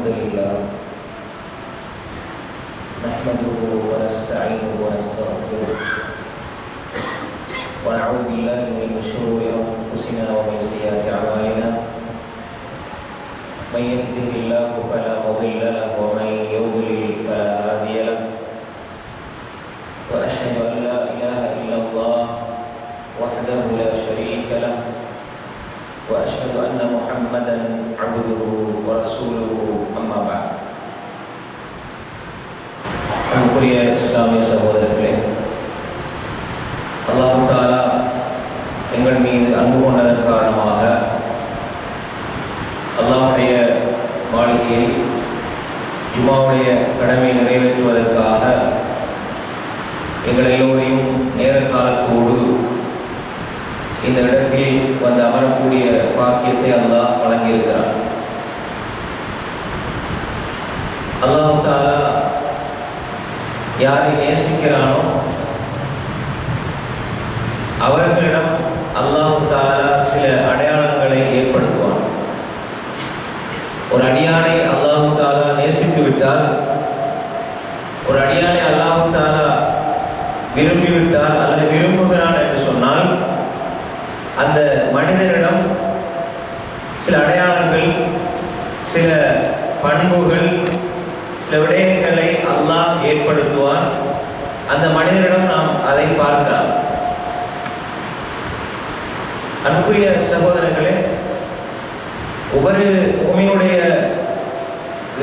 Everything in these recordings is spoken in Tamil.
الحمد لله نحمده ونستعينه ونستغفره ونعوذ بالله من شرور أنفسنا ومن سيئات أعمالنا من يهده الله فلا مضل له ومن يضلل فلا هادي له وأشهد أن لا إله إلا الله وحده لا شريك له وأشهد أن محمدًا عبده ورسوله أما بعد. அன்புக்குரிய இஸ்லாமிய சகோதரர்களே, அல்லாஹ் தஆலா எங்கள் மீது அன்பு கொண்டதன் காரணமாக அல்லாஹ்வுடைய மாளிகையில் ஜுமாவுடைய கடமையை நிறைவேற்றுவதற்காக எங்கள் எல்லோரையும் நேர காலத்தோடு இந்த இடத்தில் வந்து அமரக்கூடிய பாக்கியத்தை அல்லாஹ் வழங்கியிருக்கிறார். அல்லாஹ் தஆலா யாரை நேசிக்கிறானோ அவர்களிடம் அல்லாஹ் தஆலா சில அடையாளங்களை ஏற்படுத்துவான். ஒரு அடியானை அல்லாஹ் தஆலா நேசித்து விட்டால், ஒரு அடியானை அல்லாஹ் தஆலா விரும்பிவிட்டால் அல்லது விரும்புகிறான் என்று சொன்னால், அந்த மனிதனிடம் சில அடையாளங்கள், சில பண்புகள், சில விடயங்களை அல்லாஹ் ஏற்படுத்துவான். அந்த மனிதனிடம் நாம் அதை பார்க்கலாம். அன்புக்குரிய சகோதரர்களே, ஒவ்வொரு முஃமினுடைய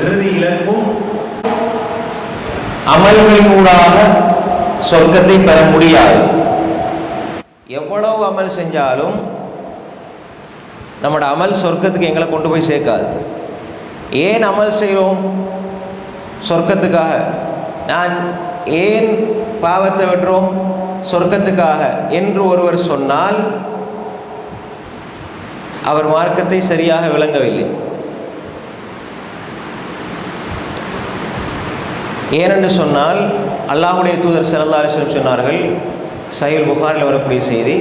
இறுதி இலக்கும் அமல்களினூடாக சொர்க்கத்தை பெற முடியாது. எவ்வளவு அமல் செஞ்சாலும் நம்மளோட அமல் சொர்க்கத்துக்கு எங்களை கொண்டு போய் சேர்க்காது. ஏன் அமல் செய்கிறோம்? சொர்க்கத்துக்காக. நான் ஏன் பாவத்தை விடுறோம்? சொர்க்கத்துக்காக என்று ஒருவர் சொன்னால் அவர் மார்க்கத்தை சரியாக விளங்கவில்லை. ஏனென்று சொன்னால், அல்லாஹ்வுடைய தூதர் ஸல்லல்லாஹு அலைஹி வஸல்லம் சொன்னார்கள், சஹீஹ் புகாரில் வரக்கூடிய செய்தி,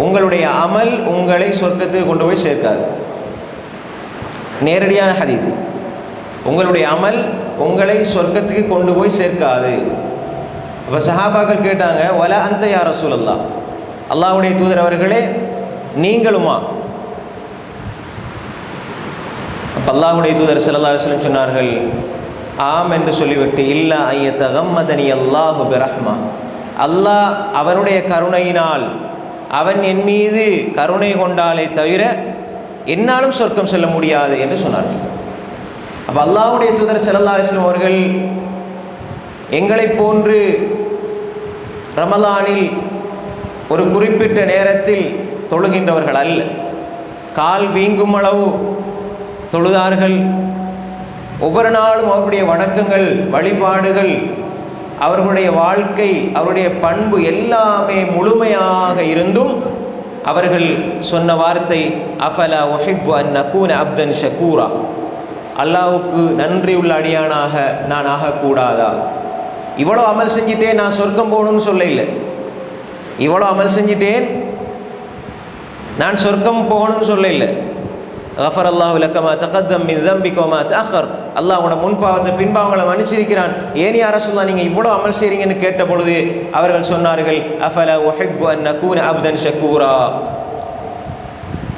உங்களுடைய அமல் உங்களை சொர்க்கத்துக்கு கொண்டு போய் சேர்க்காது. நேரடியான ஹதீஸ். உங்களுடைய அமல் உங்களை சொர்க்கத்துக்கு கொண்டு போய் சேர்க்காது. அப்போ சஹாபாக்கள் கேட்டாங்க, வலா அன்த யா ரசூலல்லாஹ், அல்லாஹ்வுடைய தூதர் அவர்களே நீங்களுமா? அப்போ அல்லாஹ்வுடைய தூதர் ஸல்லல்லாஹு அலைஹி வஸல்லம் சொன்னார்கள், ஆம் என்று சொல்லிவிட்டு, இல்லா ஐயத்தகம்மதனி அல்லாஹு பிரஹ்மா, அல்லாஹ் அவனுடைய கருணையினால் அவன் என் மீது கருணை கொண்டாலே தவிர என்னாலும் சொர்க்கம் செல்ல முடியாது என்று சொன்னார்கள். அப்போ அல்லாஹ்வுடைய தூதர் ஸல்லல்லாஹு அலைஹி வஸல்லம் அவர்கள் எங்களை போன்று ரமலானில் ஒரு குறிப்பிட்ட நேரத்தில் தொழுகின்றவர்கள் அல்ல. கால் வீங்கும் அளவு தொழுதார்கள். ஒவ்வொரு நாளும் அவருடைய வணக்கங்கள், வழிபாடுகள், அவர்களுடைய வாழ்க்கை, அவருடைய பண்பு எல்லாமே முழுமையாக இருந்தும் அவர்கள் சொன்ன வார்த்தை, அஃபலா உஹிப்பு அன் நகூன அப்தன் ஷக்கூரா, அல்லாஹ்வுக்கு நன்றி உள்ள அடியானாக நான் ஆகக்கூடாதா? இவ்வளோ அமல் செஞ்சிட்டேன், நான் சொர்க்கம் போகணும்னு சொல்ல இல்லை. இவ்வளோ அமல் செஞ்சிட்டேன், நான் சொர்க்கம் போகணும்னு சொல்ல இல்லை. கஃபர் அல்லாஹு லக மா தகத்தம் மின் தம்பிக வ மா தஅக்கர், அல்லாஹ் உங்களோட முன்பாவத்தை பின்பாவங்களை மன்னிச்சிருக்கிறான். ஏன் யா ரசூலல்லாஹ் நீங்கள் இவ்வளோ அமல் செய்கிறீங்கன்னு கேட்ட பொழுது அவர்கள் சொன்னார்கள், அஃபலா உஹிப்பு அன் நகூன அப்தன் ஷக்கூரா,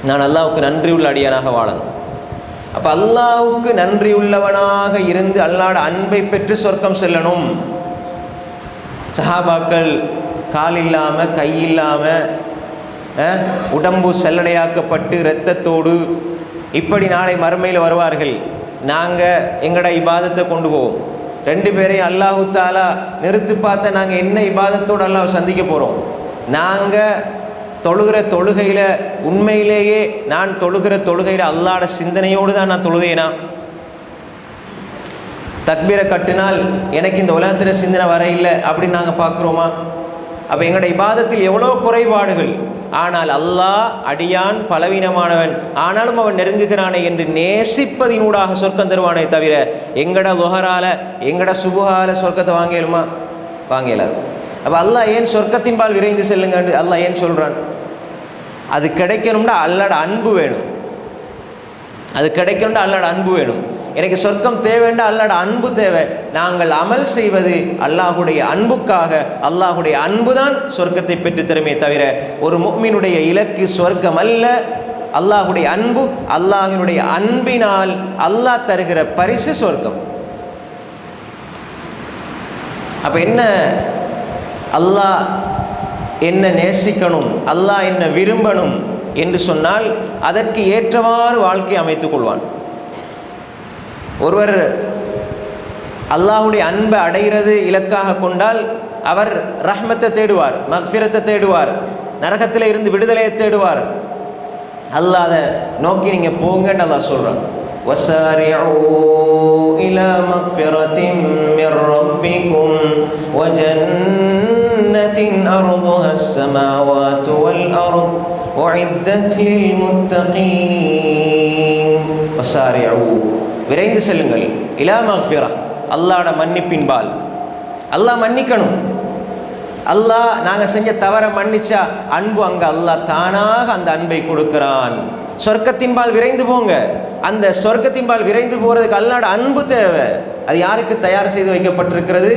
நான் அல்லாஹ்வுக்கு நன்றி உள்ள அடியானாக வாழணும். அப்போ அல்லாஹ்வுக்கு நன்றி உள்ளவனாக இருந்து அல்லாஹ்வோட அன்பை பெற்று சொர்க்கம் செல்லணும். சஹாபாக்கள் கால் இல்லாமல், கை இல்லாமல், உடம்பு செல்லடையாக்கப்பட்டு இரத்தத்தோடு இப்படி நாளை மறுமையில் வருவார்கள். நாங்கள் எங்களோட இபாதத்தை கொண்டு போவோம். ரெண்டு பேரையும் அல்லாஹு தஆலா நிறுத்து பார்த்த, நாங்கள் என்ன இபாதத்தோடு அல்லாஹ் சந்திக்க போகிறோம்? நாங்கள் தொழுகிற தொழுகையில் உண்மையிலேயே நான் தொழுகிற தொழுகையில் அல்லாஹ்வோட சிந்தனையோடு தான் நான் தொழுதேனா? தக்பீரை கட்டினால் எனக்கு இந்த உலகத்தில் சிந்தனை வர இல்லை அப்படின்னு நாங்கள் பார்க்குறோமா? அப்போ எங்களோட இபாதத்தில் எவ்வளோ குறைபாடுகள். ஆனால் அல்லாஹ் அடியான் பலவீனமானவன், ஆனாலும் அவன் நெருங்குகிறானே என்று நேசிப்பதினூடாக சொர்க்கம் தருவானே தவிர எங்கட லுஹரால எங்கட சுபுகால சொர்க்கத்தை வாங்கலுமா? வாங்கலாது. அப்போ அல்லாஹ் ஏன் சொர்க்கத்தின்பால் விரைந்து செல்லுங்க அல்லாஹ் ஏன் சொல்கிறான்? அது கிடைக்கணும்னா அல்லாஹ்வோட அன்பு வேணும். அது கிடைக்கணும்னா அல்லாஹ்வுடைய அன்பு வேணும். எனக்கு சொர்க்கம் தேவைன்னா அல்லாஹ்வுடைய அன்பு தேவை. நாங்கள் அமல் செய்வது அல்லாஹ்வுடைய அன்புக்காக. அல்லாஹ்வுடைய அன்பு தான் சொர்க்கத்தை பெற்றுத்தருமே தவிர ஒரு முஃமினுடைய இலக்கு சொர்க்கம் அல்ல, அல்லாஹ்வுடைய அன்பு. அல்லாஹ்வினுடைய அன்பினால் அல்லாஹ் தருகிற பரிசு சொர்க்கம். அப்ப என்ன, அல்லாஹ் என்ன நேசிக்கணும், அல்லாஹ் என்ன விரும்பணும் என்று சொன்னால் அதற்கு ஏற்றவாறு வாழ்க்கை அமைத்துக் கொள்வான். ஒருவர் அல்லாஹ்வுடைய அன்பை அடைகிறது இலக்காக கொண்டால் அவர் ரஹ்மத்தை தேடுவார், மக்ஃபிரத்தை தேடுவார், நரகத்தில் இருந்து விடுதலையை தேடுவார். அல்லாஹ் அதை நோக்கி நீங்க போங்கன்னு அல்லாஹ் சொல்றான். وَسَارِعُوا إِلَى مَغْفِرَةٍ مِّن رَّبِّكُمْ وَجَنَّةٍ أَرْضُهَا السَّمَاوَاتُ وَالْأَرْضُ أُعِدَّتْ لِلْمُتَّقِينَ وَسَارِعُوا விரைந்து செல்லுங்கள். இலா மக்ஃபிரா, அல்லாஹ்வுடைய மன்னிப்பின்பால். அல்லாஹ் மன்னிக்கணும். அல்லாஹ் நாங்கள் செஞ்ச தவற மன்னிச்சா அன்பு அங்க அல்லாஹ் தானாக அந்த அன்பை கொடுக்கிறான். சொர்க்கத்தின்பால் விரைந்து போங்க. அந்த சொர்க்கத்தின்பால் விரைந்து போறதுக்கு அல்லாஹ்வுடைய அன்பு தேவை. அது யாருக்கு தயார் செய்து வைக்கப்பட்டிருக்கிறது?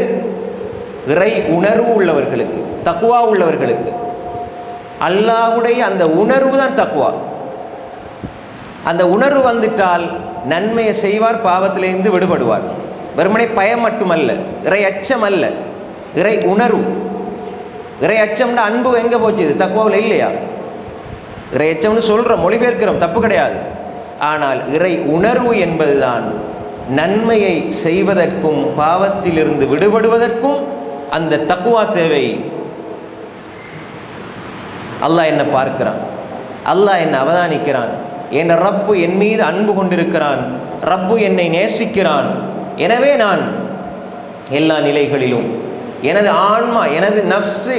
இறை உணர்வு உள்ளவர்களுக்கு, தக்வா உள்ளவர்களுக்கு. அல்லாஹ்வுடைய அந்த உணர்வு தான் தக்வா. அந்த உணர்வு வந்துட்டால் நன்மையை செய்வார், பாவத்திலிருந்து விடுபடுவார். வெறுமனே பயம் மட்டுமல்ல, இறை அச்சம் அல்ல, இறை உணர்வு. இறை அச்சம்னா அன்பு எங்க போச்சு? இது தக்வாவில் இல்லையா? இறை அச்சம்னு சொல்றோம், மொழிபெயர்க்கிறோம், தப்பு கிடையாது. ஆனால் இறை உணர்வு என்பதுதான் நன்மையை செய்வதற்கும் பாவத்திலிருந்து விடுபடுவதற்கும் அந்த தக்வா தேவை. அல்லாஹ் என்ன பார்க்கிறான், அல்லாஹ் என்ன அவதானிக்கிறான். என் ரப்பு என் மீது அன்பு கொண்டிருக்கிறான், ரப்பு என்னை நேசிக்கிறான். எனவே நான் எல்லா நிலைகளிலும் எனது ஆன்மா, எனது நஃப்ஸு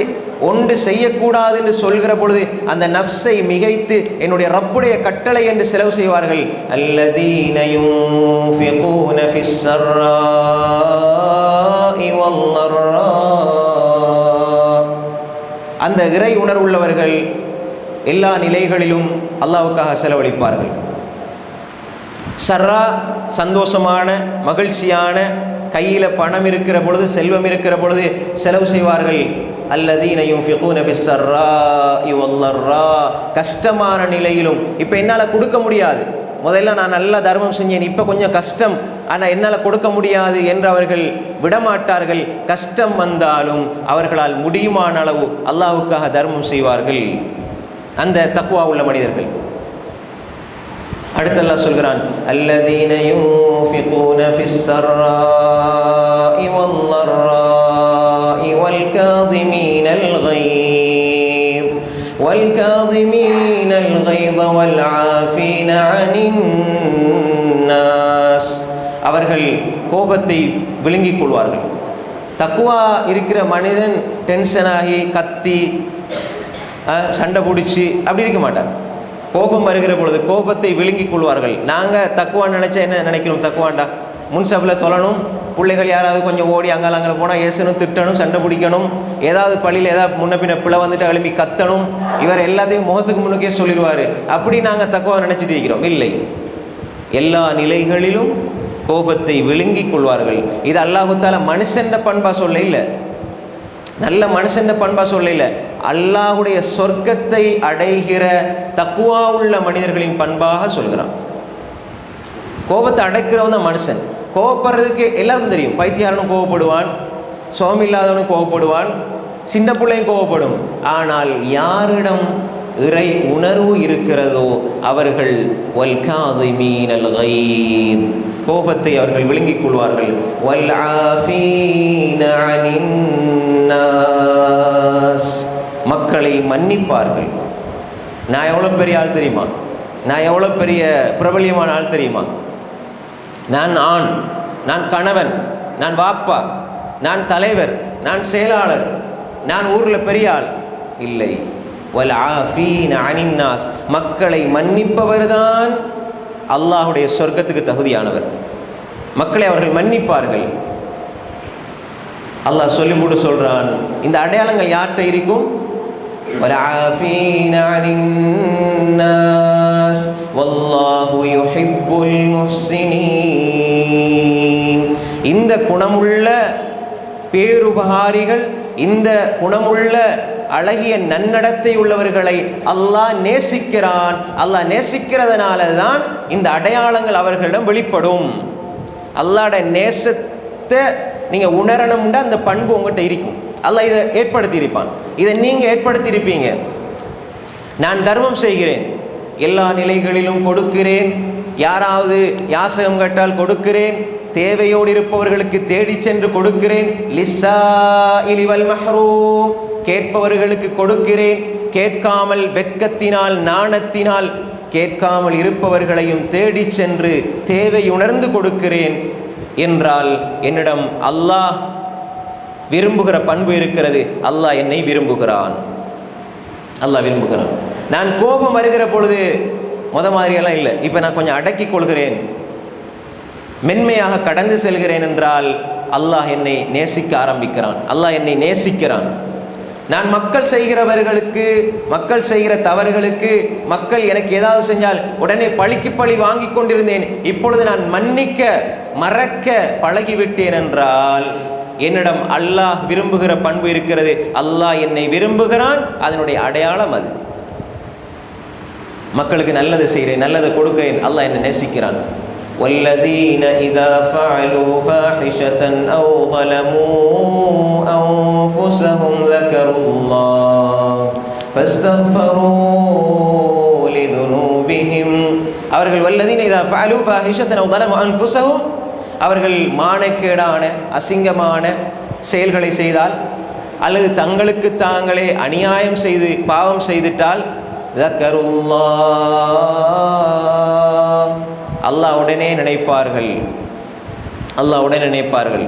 ஒன்று செய்யக்கூடாது என்று சொல்கிற பொழுது அந்த நஃப்ஸை மிகைத்து என்னுடைய ரப்புடைய கட்டளை என்று செலவு செய்வார்கள். அல்லதீன யுன்ஃபிகூன ஃபிஸ்ஸர்ராஇ வல்லர்ரா. அந்த இறை உணர்வுள்ளவர்கள் எல்லா நிலைகளிலும் அல்லாஹ்வுக்காக செலவழிப்பார்கள். சர்ரா சந்தோஷமான மகிழ்ச்சியான, கையில் பணம் இருக்கிற பொழுது, செல்வம் இருக்கிற பொழுது செலவு செய்வார்கள். அல்லதீன யுன்ஃபிகூன ஃபிஸ்ஸர்ராஇ வல்லர்ரா. கஷ்டமான நிலையிலும், இப்போ என்னால் கொடுக்க முடியாது, முதல்ல நான் நல்ல தர்மம் செஞ்சேன், இப்போ கொஞ்சம் கஷ்டம், ஆனால் என்னால் கொடுக்க முடியாது என்று அவர்கள் விடமாட்டார்கள். கஷ்டம் வந்தாலும் அவர்களால் முடியுமான அளவு அல்லாஹ்வுக்காக தர்மம் செய்வார்கள். அந்த தக்வா உள்ள மனிதர்கள். அடுத்து அல்லாஹ் சொல்கிறான், அல்லதீன யுன்ஃபிகூன ஃபிஸ்ஸர்ராஇ வல்லர்ராஇ வல்காதிமீனல் கைத் வல்ஆஃபீன அனின் நாஸ். அவர்கள் கோபத்தை விழுங்கிக் கொள்வார்கள். தக்வா இருக்கிற மனிதன் டென்ஷனாகி கத்தி சண்டை பிடிச்சி அப்படி இருக்க மாட்டார். கோபம் வருகிற பொழுது கோபத்தை விழுங்கிக் கொள்வார்கள். நாங்கள் தக்குவான்னு நினச்சா என்ன நினைக்கிறோம்? தக்குவாண்டா முன்சபில் தொழணும், பிள்ளைகள் யாராவது கொஞ்சம் ஓடி அங்கால அங்கே போனால் ஏசணும், திட்டணும், சண்டை பிடிக்கணும், ஏதாவது பள்ளியில் ஏதாவது முன்ன பின்ன பிள்ளை வந்துட்டு எழுப்பி கத்தணும், இவர் எல்லாத்தையும் முகத்துக்கு முன்னுக்கே சொல்லிடுவார். அப்படி நாங்கள் தக்குவா நினச்சிட்டு இருக்கிறோம். இல்லை, எல்லா நிலைகளிலும் கோபத்தை விழுங்கிக் கொள்வார்கள். இது அல்லாஹு தஆலா மனுஷன் பண்பா சொல்ல இல்லை, நல்ல மனுஷன் பண்பா சொல்ல இல்லை, அல்லாஹுடைய சொர்க்கத்தை அடைகிற தக்குவா உள்ள மனிதர்களின் பண்பாக சொல்கிறான். கோபத்தை அடைக்கிறவன் தான் மனுஷன். கோபப்படுறதுக்கு எல்லாருக்கும் தெரியும். பைத்தியாரனும் கோபப்படுவான், சோம் இல்லாதவனும் கோபப்படுவான், சின்ன பிள்ளையும் கோபப்படும். ஆனால் யாரிடம் இறை உணர்வு இருக்கிறதோ அவர்கள் வல்காதிமீனல் கைத், கோபத்தை அவர்கள் விழுங்கிக் கொள்வார்கள். வல்ஆஃபீன அனின் நாஸ், மக்களை மன்னிப்பார்கள். நான் எவ்வளோ பெரிய ஆள் தெரியுமா? நான் எவ்வளோ பெரிய பிரபல்யமான ஆள் தெரியுமா? நான் ஆண், நான் கணவன், நான் வாப்பா, நான் தலைவர், நான் செயலாளர், நான் ஊரில் பெரிய ஆள் இல்லை. வல்ஆஃபீன அனின் நாஸ், மக்களை மன்னிப்பவர் தான் அல்லாஹுடைய சொர்க்கத்துக்கு தகுதியானவர். மக்களை அவர்கள் மன்னிப்பார்கள். அல்லாஹ் சொல்லி போட்டு சொல்றான், இந்த அடையாளங்கள் யார்கிட்ட இருக்கும்? வல்ஆஃபீன அனின் நாஸ், வல்லாஹு யுஹிப்புல் முஹ்சினீன். இந்த குணமுள்ள பேருபகாரிகள், இந்த குணமுள்ள அழகிய நன்னடத்தை உள்ளவர்களை அல்லாஹ் நேசிக்கிறான். அல்லாஹ் நேசிக்கிறதுனால தான் இந்த அடையாளங்கள் அவர்களிடம் வெளிப்படும். அல்லாஹ்ட நேசத்தை நீங்க உணரணும்னா அந்த பண்பு உங்கள்கிட்ட இருக்கும். அல்லாஹ் இதை ஏற்படுத்தி இருப்பான். இதை நீங்க ஏற்படுத்தி இருப்பீங்க. நான் தர்மம் செய்கிறேன், எல்லா நிலைகளிலும் கொடுக்கிறேன், யாராவது யாசகம் கேட்டால் கொடுக்கிறேன், தேவையோடு இருப்பவர்களுக்கு தேடி சென்று கொடுக்கிறேன், லிஸ்ஸாஇலி வல் மஹ்ரூம், கேட்பவர்களுக்கு கொடுக்கிறேன், கேட்காமல் வெட்கத்தினால் நாணத்தினால் கேட்காமல் இருப்பவர்களையும் தேடி சென்று தேவை உணர்ந்து கொடுக்கிறேன் என்றால் என்னிடம் அல்லாஹ் விரும்புகிற பண்பு இருக்கிறது. அல்லாஹ் என்னை விரும்புகிறான். அல்லாஹ் விரும்புகிறான். நான் கோபம் வருகிற பொழுது மாதிரியெல்லாம் இல்லை, இப்போ நான் கொஞ்சம் அடக்கி கொள்கிறேன், மென்மையாக கடந்து செல்கிறேன் என்றால் அல்லாஹ் என்னை நேசிக்க ஆரம்பிக்கிறான். அல்லாஹ் என்னை நேசிக்கிறான். நான் மக்கள் செய்கிறவர்களுக்கு, மக்கள் செய்கிற தவறுகளுக்கு, மக்கள் எனக்கு ஏதாவது செஞ்சால் உடனே பழிக்கு பழி வாங்கி கொண்டிருந்தேன். இப்பொழுது நான் மன்னிக்க மறக்க பழகிவிட்டேன் என்றால் என்னிடம் அல்லாஹ் விரும்புகிற பண்பு இருக்கிறது. அல்லாஹ் என்னை விரும்புகிறான். அதனுடைய அடையாளம் அது. மக்களுக்கு நல்லது செய்கிறேன், நல்லதை கொடுக்கிறேன், அல்லாஹ் என்னை நேசிக்கிறான். والذين إذا فعلوا فاحشة أو ظلموا أنفسهم ذكروا الله فاستغفروا لذنوبهم. அவர்கள் والذين إذا فعلوا فاحشة أو ظلموا أنفسهم, அவர்கள் மானக்கேடான அசிங்கமான செயல்களை செய்தால் அல்லது தங்களுக்கு தாங்களே அநியாயம் செய்து பாவம் செய்துட்டால் ذكروا அல்லாஹ் உடனே நினைப்பார்கள். அல்லாஹ் உடனே நினைப்பார்கள்.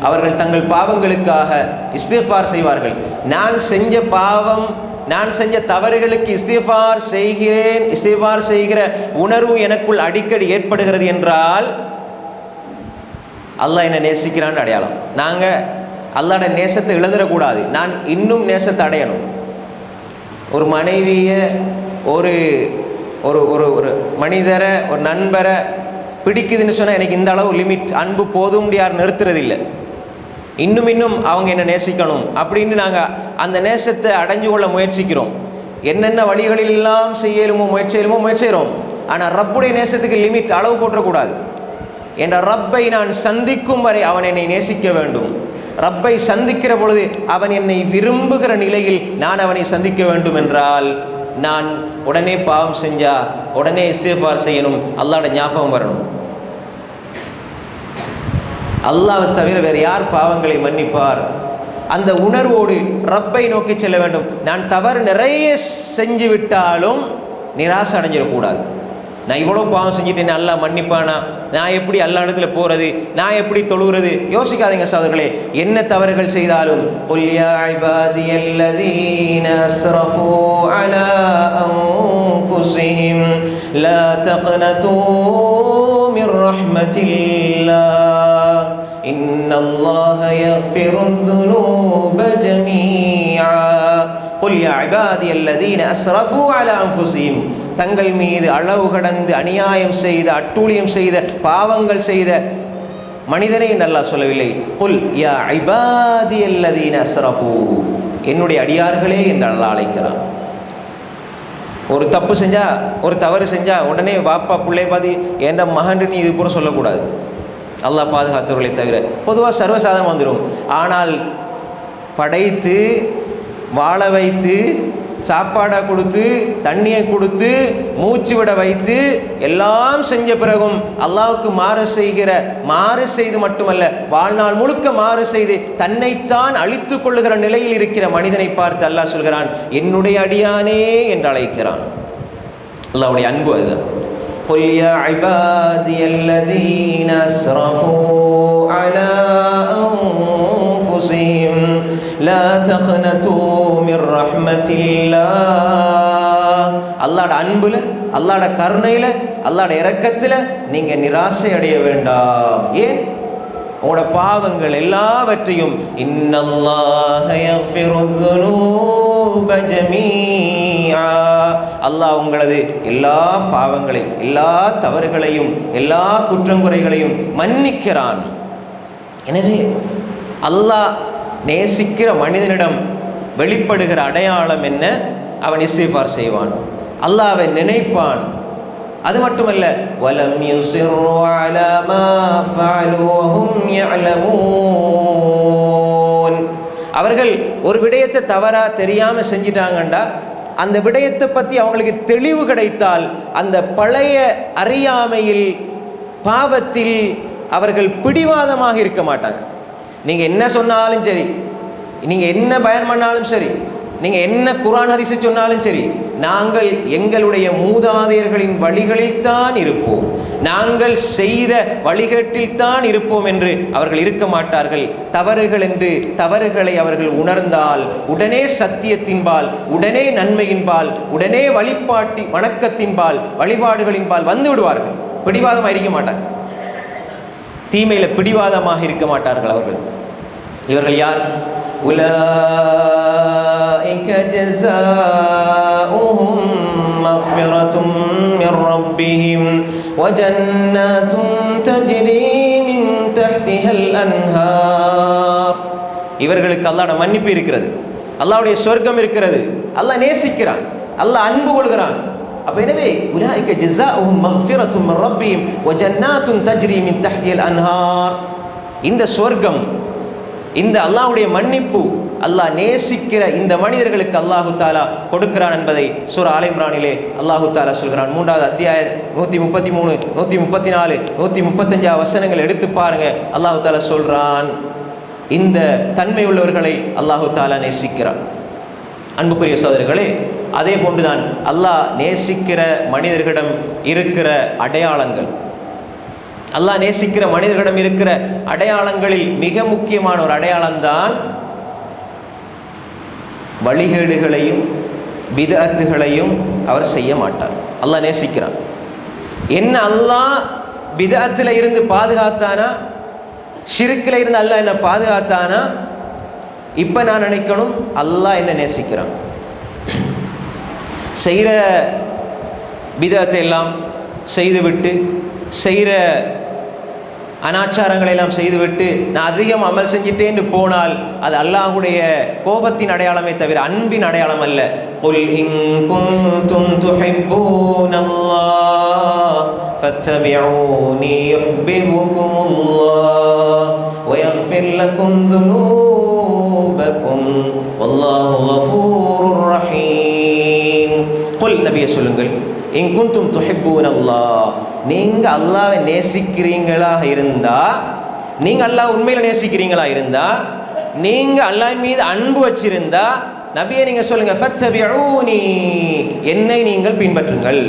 அவர்கள் தங்கள் பாவங்களுக்காக இஸ்திஃபார் செய்வார்கள். நான் செஞ்ச பாவம், நான் செஞ்ச தவறுகளுக்கு இஸ்திஃபார் செய்கிறேன், இஸ்திஃபார் செய்கிற உணர்வு எனக்குள் அடிக்கடி ஏற்படுகிறது என்றால் அல்லாஹ் என்னை நேசிக்கிறான்னு அடையாளம். நாங்கள் அல்லாஹ்ட நேசத்தை இழந்துடக்கூடாது. நான் இன்னும் நேசத்தை அடையணும். ஒரு மனைவியை, ஒரு ஒரு ஒரு ஒரு மனிதரை, ஒரு நண்பரை பிடிக்குதுன்னு சொன்னால் எனக்கு இந்த அளவு லிமிட் அன்பு போதும் யார் நிறுத்துறதில்லை. இன்னும் இன்னும் அவங்க என்ன நேசிக்கணும் அப்படின்னு நாங்கள் அந்த நேசத்தை அடைஞ்சு கொள்ள முயற்சிக்கிறோம். என்னென்ன வழிகளெல்லாம் செய்யலுமோ முயற்சிக்கிறோம். ஆனால் ரப்புடைய நேசத்துக்கு லிமிட், அளவு போட்டக்கூடாது. என்ற ரப்பை நான் சந்திக்கும் வரை அவன் என்னை நேசிக்க வேண்டும். ரப்பை சந்திக்கிற பொழுது அவன் என்னை விரும்புகிற நிலையில் நான் அவனை சந்திக்க வேண்டும் என்றால் நான் உடனே பாவம் செஞ்சா உடனே இஸ்திஃபார் செய்யணும். அல்லாஹ்ட ஞாபகம் வரணும். அல்லாஹ்வை தவிர வேறு யார் பாவங்களை மன்னிப்பார்? அந்த உணர்வோடு ரப்பை நோக்கி செல்ல வேண்டும். நான் தவறு நிறைய செஞ்சு விட்டாலும் நிராசை அடைஞ்சிடக்கூடாது. நான் இவ்வளோ பாவம் செஞ்சுட்டேன், அல்லாஹ் மன்னிப்பானா? நான் எப்படி அல்லாஹ் இடத்துல போகிறது? நான் எப்படி தொழுகிறது? யோசிக்காதீங்க சகோதரர்களே. என்ன தவறுகள் செய்தாலும் குல் யா இபாதியல்லதீன அஸ்ரஃபூ அலா அன்ஃபுஸிஹிம் லா தக்னதூ மிர் ரஹ்மத்தில்லாஹ் இன்னல்லாஹ யக்ஃபிருத்-துனூப ஜமீஆ. குல் யா இபாதியல்லதீன அஸ்ரஃபூ அலா அன்ஃபுஸிஹிம், தங்கள் மீது அளவு கடந்து அநியாயம் செய்த, அட்டூழியம் செய்த, பாவங்கள் செய்த மனிதனை நல்லா சொல்லவில்லை. குல் யா இபாதியல்லதீன அஸ்ரஃபூ, என்னுடைய அடியார்களே என்று அல்லாஹ் அழைக்கிறான். ஒரு தப்பு செஞ்சா, ஒரு தவறு செஞ்சா உடனே வாப்பா பிள்ளை பாதி என்ற மகன் நீ இது பூரா சொல்லக்கூடாது. அல்லாஹ் பாதுகாத்தவர்களை தவிர பொதுவாக சர்வசாதாரணம் வந்துடும். ஆனால் படைத்து வாழ வைத்து சாப்பாடாக கொடுத்து தண்ணியை கொடுத்து மூச்சு விட வைத்து எல்லாம் செஞ்ச பிறகும் அல்லாஹ்வுக்கு மாறு செய்து மட்டுமல்ல, வாழ்நாள் முழுக்க மாறு செய்து தன்னைத்தான் அழித்து கொள்ளுகிற நிலையில் இருக்கிற மனிதனை பார்த்து அல்லாஹ் சொல்கிறான், என்னுடைய அடியானே என்று அழைக்கிறான். அல்லாஹ்வுடைய அன்பு அதுதான். قُلْ يَا عِبَادِيَ الَّذِينَ أَسْرَفُوا عَلَىٰ أَنفُسِهِمْ لَا تَقْنَطُوا مِنْ رَحْمَةِ اللَّهِ. அல்லாஹ்வுடைய அன்புல, அல்லாஹ்வுடைய கருணையில, அல்லாஹ்வுடைய இரக்கத்தில் நீங்கள் நிராசை அடைய வேண்டாம். ஏன்? உங்களோட பாவங்கள் எல்லாவற்றையும் இன்னல்லாஹ யக்ஃபிருதுனூப ஜமீஆ, அல்லாஹ் உங்களது எல்லா பாவங்களையும் எல்லா தவறுகளையும் எல்லா குற்றங்குறைகளையும் மன்னிக்கிறான். எனவே அல்லாஹ் நேசிக்கிற மனிதனிடம் வெளிப்படுகிற அடையாளம் என்ன? அவன் இஸ்திக்ஃபார் செய்வான், அல்லாஹ்வை நினைப்பான். அது மட்டுமல்ல, வலம் யுஸிர்ரு அலா மா ஃபஅலு வஹும் யஅலமூன், அவர்கள் ஒரு விடயத்தை தவறா தெரியாம செஞ்சிட்டாங்கண்டா அந்த விடயத்தை பற்றி அவங்களுக்கு தெளிவு கிடைத்தால் அந்த பழைய அறியாமையில் பாவத்தில் அவர்கள் பிடிவாதமாக இருக்க மாட்டாங்க. நீங்கள் என்ன சொன்னாலும் சரி, நீங்கள் என்ன பயன் பண்ணாலும் சரி, நீங்கள் என்ன குர்ஆன் ஹதீஸை சொன்னாலும் சரி, நாங்கள் எங்களுடைய மூதாதையர்களின் வழிகளில் தான் இருப்போம், நாங்கள் செய்த வழிகேட்டில் தான் இருப்போம் என்று அவர்கள் இருக்க மாட்டார்கள். தவறுகள் என்று தவறுகளை அவர்கள் உணர்ந்தால் உடனே சத்தியத்தின்பால், உடனே நன்மையின்பால், உடனே வணக்கத்தின்பால், வழிபாடுகளின்பால் வந்து விடுவார்கள். பிடிவாதமாக இருக்க மாட்டார்கள், தீமையில் பிடிவாதமாக இருக்க மாட்டார்கள் அவர்கள். இவர்கள் யார்? உலாயிக ஜஸாஉஹும் மக்ஃபிரத்தும் மிர் ரப்பிஹிம் வ ஜன்னாத்தும் தஜ்ரி மின் தஹ்திஹல் அன்ஹார். இவர்களுக்கு அல்லாஹ்வுடைய மன்னிப்பு இருக்கிறது, அல்லாஹ்வுடைய சொர்க்கம் இருக்கிறது, அல்லாஹ் நேசிக்கிறான், அல்லாஹ் அன்பு கொள்கிறான். அப்ப எனவே உலாயிக ஜஸாஉஹும் மக்ஃபிரத்தும் மிர் ரப்பிஹிம் வ ஜன்னாத்தும் தஜ்ரி மின் தஹ்திஹல் அன்ஹார். இந்த சொர்க்கம், இந்த அல்லாஹ்வுடைய மன்னிப்பு, அல்லாஹ் நேசிக்கிற இந்த மனிதர்களுக்கு அல்லாஹு தாலா கொடுக்கிறான் என்பதை சூரா ஆல இம்ரானிலே அல்லாஹு தாலா சொல்கிறான். 3வது அத்தியாயம் 133, 134, 135 வசனங்கள் எடுத்து பாருங்க. அல்லாஹு தாலா சொல்றான், இந்த தன்மை உள்ளவர்களை அல்லாஹு தாலா நேசிக்கிறான். அன்புக்குரிய சகோதரர்களே, அதே போன்றுதான் அல்லாஹ் நேசிக்கிற மனிதர்களிடம் இருக்கிற அடையாளங்கள், அல்லாஹ் நேசிக்கிற மனிதர்களிடம் இருக்கிற அடையாளங்களில் மிக முக்கியமான ஒரு அடையாளம்தான் வழிகேடுகளையும் பிதஅத்துகளையும் அவர் செய்ய மாட்டார். அல்லாஹ் நேசிக்கிறான். என்ன அல்லாஹ் பிதஅத்தில் இருந்து பாதுகாத்தானா, ஷிர்கில் இருந்து அல்லாஹ் என்ன பாதுகாத்தானா, இப்போ நான் நினைக்கணும் அல்லாஹ் என்ன நேசிக்கிறான். செய்கிற பிதஅத்தை எல்லாம் செய்துவிட்டு, செய்கிற அனாச்சாரங்களை எல்லாம் செய்துவிட்டு நான் அதிகம் அமல் செஞ்சிட்டேன்னு போனால் அது அல்லாஹ்வுடைய கோபத்தின் அடையாளமே தவிர அன்பின் அடையாளம் அல்ல. குல் இன் குன்தும் துஹிப்பூனல்லாஹ் ஃபத்தபிஊனி யுஹ்பிபுகுமுல்லாஹ் வ யக்ஃபிர் லக்கும் துனூபக்கும் வல்லாஹு கஃபூருர் ரஹீம். குல், நபியே சொல்லுங்கள், இன் குன்தும் துஹிப்பூனல்லாஹ், நீங்க அல்லாஹ்வை நேசிக்கிறீங்களா இருந்தா, நீங்க அல்லாஹ் உண்மையில நேசிக்கிறீங்களா இருந்தா, நீங்க அல்லாஹ்வின் மீது அன்பு வச்சிருந்தா, நபியே நீங்க சொல்லுங்க, ஃபத்தபிஊனி, என்னை நீங்கள் பின்பற்றுங்கள்,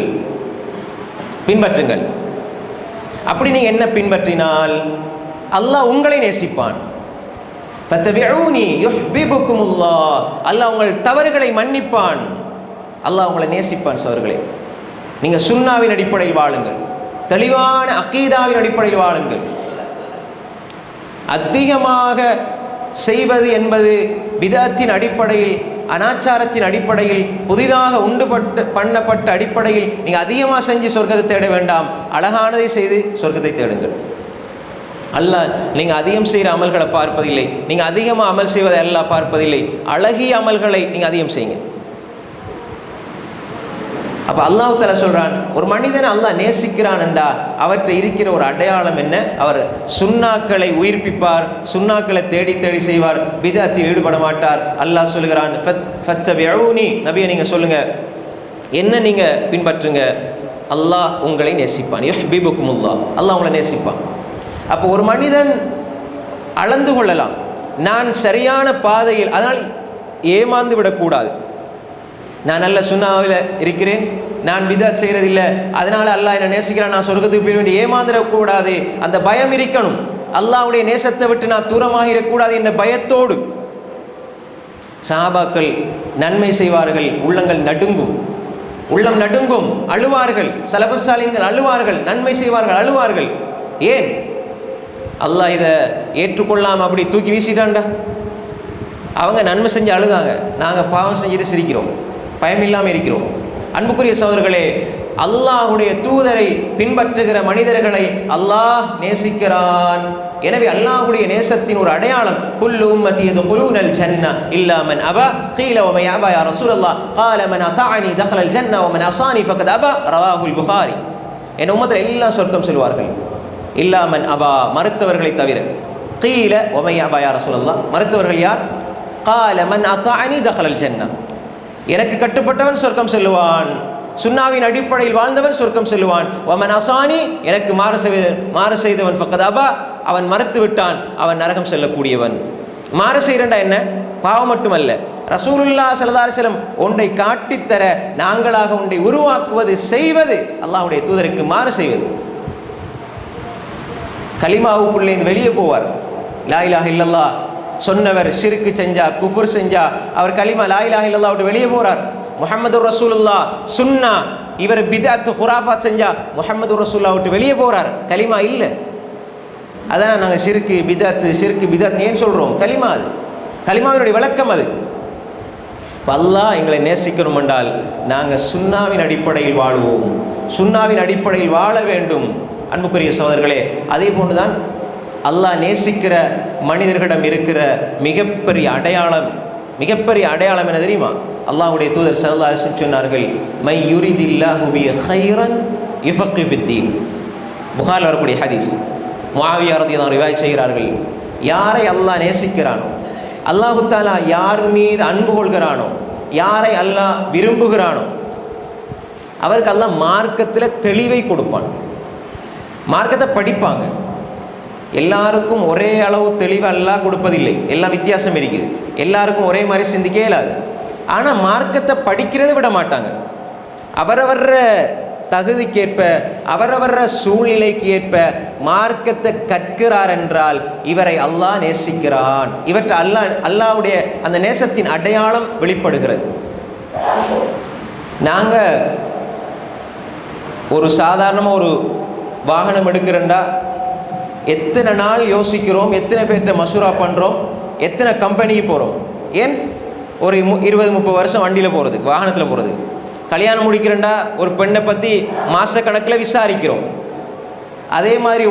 பின்பற்றுங்கள். அப்படி நீங்க என்ன பின்பற்றினால் அல்லாஹ் உங்களை நேசிப்பான். ஃபத்தபிஊனி யுஹ்பிபுகுமுல்லாஹ், அல்லாஹ் உங்கள் தவறுகளை மன்னிப்பான், அல்லாஹ் உங்களை நேசிப்பான். சகோதரர்களே, நீங்க சுன்னாவின் அடிப்படையில் வாழுங்கள், தெளிவான அகீதாவின் அடிப்படையில் வாழுங்கள். அதிகமாக செய்வது என்பது பிதஅத்தின் அடிப்படையில், அனாச்சாரத்தின் அடிப்படையில், புதிதாக பண்ணப்பட்ட அடிப்படையில் நீங்க அதிகமாக செஞ்சு சொர்க்கத்தை தேட வேண்டாம். அழகானதை செய்து சொர்க்கத்தை தேடுங்கள். அல்லாஹ் நீங்க அதிகம் செய்கிற அமல்களை பார்ப்பதில்லை, நீங்க அதிகமாக அமல் செய்வதை அல்லாஹ் பார்ப்பதில்லை. அழகிய அமல்களை நீங்க அதிகம் செய்யுங்க. அப்ப அல்லாஹ் தஆலா சொல்றான், ஒரு மனிதனை அல்லாஹ் நேசிக்கிறான் என்றா அவற்றை இருக்கிற ஒரு அடையாளம் என்ன? அவர் சுன்னாக்களை உயிர்ப்பிப்பார், சுன்னாக்களை தேடி தேடி செய்வார், பிதஅத்தில் ஈடுபட மாட்டார். அல்லாஹ் சொல்கிறான், ஃபத்தபிஊனி, நபியை நீங்க சொல்லுங்க, என்ன நீங்க பின்பற்றுங்க, அல்லாஹ் உங்களை நேசிப்பான். யுஹ்பிபுகுமுல்லாஹ், அல்லாஹ் உங்களை நேசிப்பான். அப்போ ஒரு மனிதன் அளந்து கொள்ளலாம், நான் சரியான பாதையில், அதனால் ஏமாந்து விடக்கூடாது. நான் நல்ல சுன்னாவில் இருக்கிறேன், நான் பிதஅத் செய்கிறதில்லை, அதனால் அல்லாஹ் என்னை நேசிக்கிறான், நான் சொர்க்கத்துக்கு போய் வேண்டி ஏமாந்துடக்கூடாது. அந்த பயம் இருக்கணும். அல்லாஹ்வுடைய நேசத்தை விட்டு நான் தூரமாக இருக்கக்கூடாது என்ற பயத்தோடு சஹாபாக்கள் நன்மை செய்வார்கள், உள்ளங்கள் நடுங்கும், உள்ளம் நடுங்கும், அழுவார்கள். ஸலஃபுஸ் ஸாலிஹீன்கள் அழுவார்கள், நன்மை செய்வார்கள், அழுவார்கள். ஏன்? அல்லாஹ் இதை ஏற்றுக்கொள்ளாமல் அப்படி தூக்கி வீசிட்டான்டா. அவங்க நன்மை செஞ்சு அழுதாங்க, நாங்கள் பாவம் செஞ்சுட்டு சிரிக்கிறோம், பயமில்லாமல் இருக்கிறோம். அன்புக்குரிய சகோதரர்களே, அல்லாஹுடைய தூதரை பின்பற்றுகிற மனிதர்களை அல்லாஹ் நேசிக்கிறான். எனவே அல்லாஹுடைய நேசத்தின் ஒரு அடையாளம் குல்லு உம்மதி யதுகுலூனல் ஜன்னah இல்லா மன் அபா கீல வ மன் அபா யா ரசூலல்லாஹ் قال من اطاعني دخل الجنه ومن عصاني فقد ابى رواه البخاري. என் உம்மத்தில் எல்லாம் சொர்க்கம் செல்வார்கள், இல்லா மன் அபா மறுத்தவர்களை தவிர. கீல வ மன் அபா யா ரசூலல்லாஹ் மறுத்தவர்கள் யார்? قال من اطاعني دخل الجنه எனக்கு கட்டுப்பட்டவன் சொர்க்கம் செல்வான், சுன்னாவின் அடிப்படையில் வாழ்ந்தவன் சொர்க்கம் செல்வான். வமன் அசானி எனக்கு மாறு செய்தவன் ஃபக்கத் அபா அவன் மறுத்து விட்டான், அவன் நரகம் செல்லக்கூடியவன். மாறு செய்யறா என்ன? பாவம் மட்டுமல்ல, ரசூலுல்லாஹ் ஸல்லல்லாஹு அலைஹி வஸல்லம் ஒன்றை காட்டித்தர நாங்களாக ஒன்றை உருவாக்குவது, செய்வது, அல்லாஹ்வுடைய தூதருக்கு மாறு செய்வது. கலிமாவுக்குள்ளே வெளியே போவார், லா இலாஹ இல்லல்லாஹ் சொன்னவர் ஷிர்க் செஞ்சா, குஃபுர் செஞ்சா, அவர் கலிமா லா இலாஹ இல்லல்லாஹ் விட்டு வெளியே போறார். முஹம்மது ரசூலுல்லாஹ் சுன்னா, இவர் பிதஅத் குராஃபாத் செஞ்சா முஹம்மது ரசூலுல்லாஹ் விட்டு வெளியே போறார், கலிமா இல்லை. அதான் நாங்கள் ஷிர்க் பிதஅத் ஏன் சொல்றோம்? கலிமா, அது கலிமாவினுடைய விளக்கம். அது அல்லாஹ் எங்களை நேசிக்கணும் என்றால் நாங்கள் சுன்னாவின் அடிப்படையில் வாழ்வோம், சுன்னாவின் அடிப்படையில் வாழ வேண்டும். அன்புக்குரிய சகோதரர்களே, அதே போன்றுதான் அல்லாஹ் நேசிக்கிற மனிதர்களிடம் இருக்கிற மிகப்பெரிய அடையாளம் என்ன தெரியுமா? அல்லாஹ்வுடைய தூதர் ஸல்லல்லாஹு அலைஹி வஸல்லம் சொன்னார்கள், மை யுரிதில்லாஹு பி கைரன் யுஃபக்கிஹு ஃபித்தீன். புகாரில் வரக்கூடிய ஹதீஸ். முஆவியா ரலியல்லாஹு அன்ஹு ரிவாயத் செய்கிறார்கள், யாரை அல்லாஹ் நேசிக்கிறானோ, அல்லாஹு தஆலா யார் மீது அன்பு கொள்கிறானோ, யாரை அல்லாஹ் விரும்புகிறானோ அவருக்கு அல்லாஹ் மார்க்கத்தில் தெளிவை கொடுப்பான். மார்க்கத்தை படிப்பாங்க. எல்லாருக்கும் ஒரே அளவு தெளிவு அல்லாஹ் கொடுப்பதில்லை, எல்லாம் வித்தியாசம் இருக்குது. எல்லாருக்கும் ஒரே மாதிரி சிந்திக்க இயலாது. ஆனால் மார்க்கத்தை படிக்கிறத விட மாட்டாங்க. அவரவர தகுதிக்கேற்ப, அவரவர சூழ்நிலைக்கு ஏற்ப மார்க்கத்தை கற்கிறார் என்றால் இவரை அல்லாஹ் நேசிக்கிறான். இவற்றை அல்லாஹ்வுடைய அந்த நேசத்தின் அடையாளம் வெளிப்படுகிறது. நாங்கள் ஒரு சாதாரணமாக ஒரு வாகனம் எடுக்கிறேன்டா எத்தனை நாள் யோசிக்கிறோம், எத்தனை பேர்கிட்ட மசூரா பண்ணுறோம், எத்தனை கம்பெனிக்கு போகிறோம். ஏன்? ஒரு 20-30 வருஷம் வண்டியில் போகிறது, வாகனத்தில் போகிறது. கல்யாணம் முடிக்கிறேன்டா ஒரு பெண்ணை பற்றி மாதக்கணக்கில் விசாரிக்கிறோம். அதே மாதிரி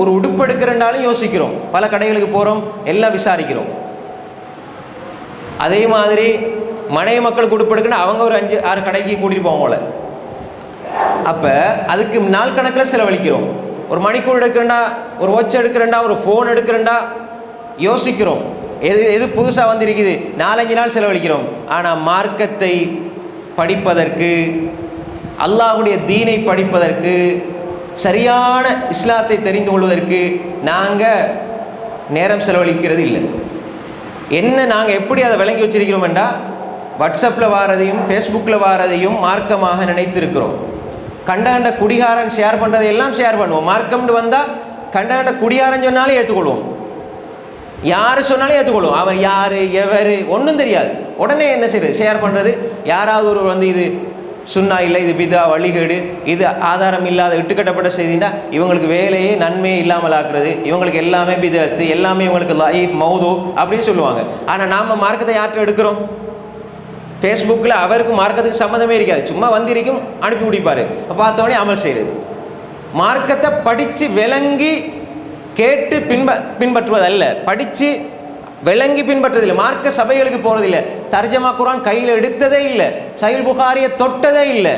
ஒரு உடுப்பு எடுக்கிறேன்டாலும் யோசிக்கிறோம், பல கடைகளுக்கு போகிறோம், எல்லாம் விசாரிக்கிறோம். அதே மாதிரி மனைவி மக்களுக்கு உடுப்பு எடுக்கணும், அவங்க ஒரு 5-6 கடைக்கு கூட்டிகிட்டு போவோம்ல. அப்போ அதுக்கு நாள் கணக்கில் செலவழிக்கிறோம். ஒரு மணிக்கூர் எடுக்கிறேன்டா, ஒரு வாட்ச் எடுக்கிறேன்டா, ஒரு ஃபோன் எடுக்கிறேன்டா, யோசிக்கிறோம். எது புதுசாக வந்திருக்குது, 4-5 நாள் செலவழிக்கிறோம். ஆனால் மார்க்கத்தை படிப்பதற்கு, அல்லாஹ்வுடைய தீனை படிப்பதற்கு, சரியான இஸ்லாத்தை தெரிந்து கொள்வதற்கு நாங்கள் நேரம் செலவழிக்கிறது இல்லை. என்ன நாங்கள் எப்படி அதை விளங்கி வச்சிருக்கிறோம் என்றால், வாட்ஸ்அப்பில் வாரதையும் ஃபேஸ்புக்கில் வாரதையும் மார்க்கமாக நினைத்திருக்கிறோம். கண்ட குடிகாரன் ஷேர் பண்ணுறதை எல்லாம் ஷேர் பண்ணுவோம். மார்க்கம்னு வந்தால் கண்ட குடிகாரன் சொன்னாலும் ஏற்றுக்கொள்வோம், யார் சொன்னாலும் ஏற்றுக்கொள்வோம். அவர் யார் எவர் ஒன்றும் தெரியாது, உடனே என்ன செய்யுது, ஷேர் பண்ணுறது. யாராவது ஒரு இது சுன்னா இல்லை, இது பிதா வழிகேடு, இது ஆதாரம் இல்லாத இட்டுக்கட்டப்பட்ட செய்தின்னா இவங்களுக்கு வேலையே நன்மையே இல்லாமல் ஆக்குறது, இவங்களுக்கு எல்லாமே பிதத்து, எல்லாமே இவங்களுக்கு லைஃப் மௌது அப்படின்னு சொல்லுவாங்க. ஆனால் நாம் மார்க்கத்தை யார்கிட்ட எடுக்கிறோம்? ஃபேஸ்புக்கில் அவருக்கு மார்க்கத்துக்கு சம்மந்தமே இருக்காது, சும்மா வந்திருக்கும் அனுப்பி முடிப்பார், பார்த்தோடனே அமல் செய்கிறது. மார்க்கத்தை படித்து விளங்கி கேட்டு பின்பற்றுவதல்ல, படித்து விளங்கி பின்பற்றதில்லை. மார்க்க சபைகளுக்கு போகிறதில்லை, தர்ஜமா குர்ஆன் கையில் எடுத்ததே இல்லை, சஹீஹ் புகாரியை தொட்டதே இல்லை.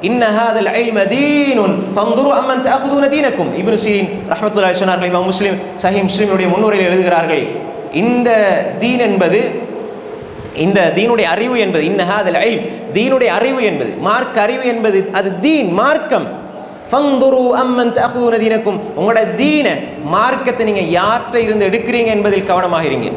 இன்ன ஹாதல் இல்ம தீனுன் ஃபன்துரு அம்மன் தஅഖுதுன தீனக்கும். இப்னு சீரின் ரஹ்மத்துல்லாஹி சொன்னார்கள். இமாம் முஸ்லிம் சஹீஹ் முஸ்லிமுடைய முன்னுரையில் எழுதுகிறார்கள், இந்த தீன் என்பது, இந்த தீனுடைய அறிவு என்பது, இன்ன ஹாதல் இல்ம் தீனுடைய அறிவு என்பது, மார்க்க அறிவு என்பது அது தீன், மார்க்கம். ஃபன்துரு அம்மன் தஅഖுதுன தீனக்கும், உங்களோட தீன மார்க்கத்தை நீங்கள் யார்கிட்ட இருந்து எடுக்கிறீங்க என்பதில் கவனமாக இருங்க.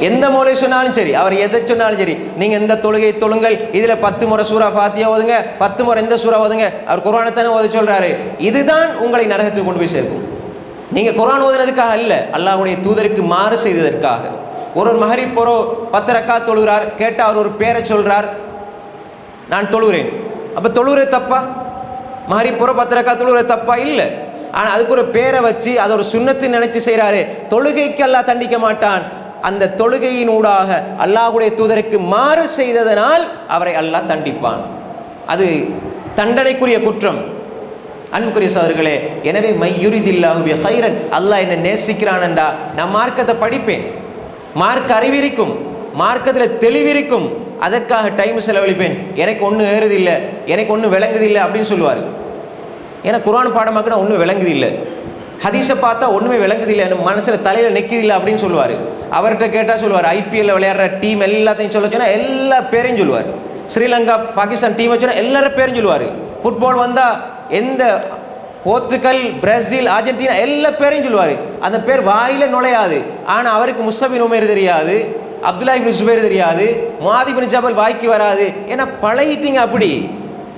எந்த மொழி சொன்னாலும் சரி, அவர் எதை சொன்னாலும் சரி, நீங்கள் எந்த தொழுகை தொழுங்கள், இதில் 10 முறை சூரா ஃபாத்தியா ஓதுங்க, 10 முறை எந்த சூரா ஓதுங்க, அவர் குர்ஆனைத்தானே ஓத சொல்கிறாரு. இதுதான் உங்களை நரகத்துக்கு கொண்டு போய் சேர்க்கும். நீங்கள் குர்ஆன் ஓதுனதுக்காக அல்ல, அல்லாஹ்வுடைய தூதருக்கு மாறு செய்ததற்காக. ஒரு மஹரிப் ஒரு 10 ரக்காத் தொழுகிறார், கேட்டால் அவர் ஒரு பேரை சொல்கிறார், நான் தொழுகிறேன். அப்போ தொழுகிற தப்பா? மஹரிப் ஒரு 10 ரக்காத் தொழுகிற தப்பா? இல்லை. ஆனால் அதுக்கு ஒரு பேரை வச்சு அதை ஒரு சுன்னத்து நினைச்சு செய்கிறாரு. தொழுகைக்கு அல்லாஹ் தண்டிக்க மாட்டான். அந்த தொழுகையினூடாக அல்லாஹ்வுடைய தூதருக்கு மாறு செய்ததனால் அவரை அல்லாஹ் தண்டிப்பான். அது தண்டனைக்குரிய குற்றம். அன்புக்குரிய சகோதரர்களே, எனவே மையுரிதில்லாஹு பிஹைரன், அல்லாஹ் என்ன நேசிக்கிறான் என்றா நான் மார்க்கத்தை படிப்பேன், மார்க்க அறிவிருக்கும், மார்க்கத்தில் தெளிவிருக்கும், அதற்காக டைம் செலவழிப்பேன். எனக்கு ஒன்றும் ஏறுதில்லை, எனக்கு ஒன்றும் விளங்குதில்லை அப்படின்னு சொல்லுவார். ஏன்னா குர்ஆன் பாடமாக்குனா ஒன்றும் விளங்குதில்லை, ஹதீஸை பார்த்தா ஒன்றுமே விளங்குதில்லை, எனக்கு மனசில் தலையில் நெக்குதில்லை அப்படின்னு சொல்லுவார். அவர்கிட்ட கேட்டால் சொல்லுவார், ஐபிஎல்ல விளையாடுற டீம் எல்லாத்தையும் சொல்ல சொன்னால் எல்லா பேரையும் சொல்லுவார். ஸ்ரீலங்கா பாகிஸ்தான் டீம் வச்சுன்னா எல்லாரும் பேரும் சொல்லுவார். ஃபுட்பால் வந்தால் எந்த போர்த்துகல், பிரேசில், அர்ஜென்டினா எல்லா பேரையும் சொல்லுவார். அந்த பேர் வாயில நுழையாது. ஆனால் அவருக்கு முஸ்அப் பின் உமைர் தெரியாது, அப்துல்லாஹ் இப்னு சுபைர் தெரியாது, முஆத் இப்னு ஜபல் வாய்க்கு வராது. ஏன்னா பழகிட்டீங்க. அப்படி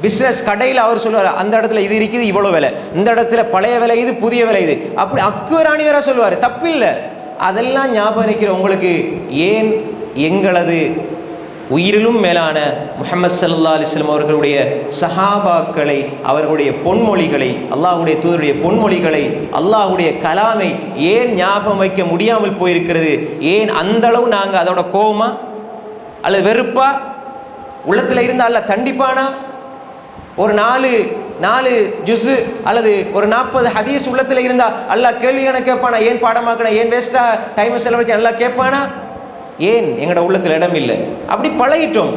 பிஸ்னஸ் கடையில் அவர் சொல்லுவார், அந்த இடத்துல இது இருக்குது இவ்வளோ விலை, இந்த இடத்துல பழைய விலை இது, புதிய விலை இது, அப்படி அக்குவராணி வேற சொல்லுவார். தப்பில்லை. அதெல்லாம் ஞாபகம் இருக்கிற உங்களுக்கு ஏன் எங்களது உயிரிலும் மேலான முஹம்மது ஸல்லல்லாஹு அலைஹி வஸல்லம் அவர்களுடைய சஹாபாக்களை, அவர்களுடைய பொன்மொழிகளை, அல்லாஹ்வுடைய தூதருடைய பொன்மொழிகளை, அல்லாஹ்வுடைய கலாமை ஏன் ஞாபகம் வைக்க முடியாமல் போயிருக்கிறது? ஏன் அந்த அளவு நாங்கள் அதோட கோவமா அல்லது வெறுப்பா உள்ளத்தில் இருந்தால் அல்ல தண்டிப்பானா? ஒரு 4 ஜுஸு அல்லது ஒரு 40 ஹதீஸ் உள்ளத்தில் இருந்தால் அல்லாஹ் கேள்வி கணக்கு கேட்பானா? ஏன் பாடமாக்கணும், ஏன் வேஸ்டா டைமை செலவழிச்சு அல்லாஹ் கேட்பானா? ஏன் எங்களோட உள்ளத்தில் இடம் இல்லை. அப்படி பழகிட்டோம்.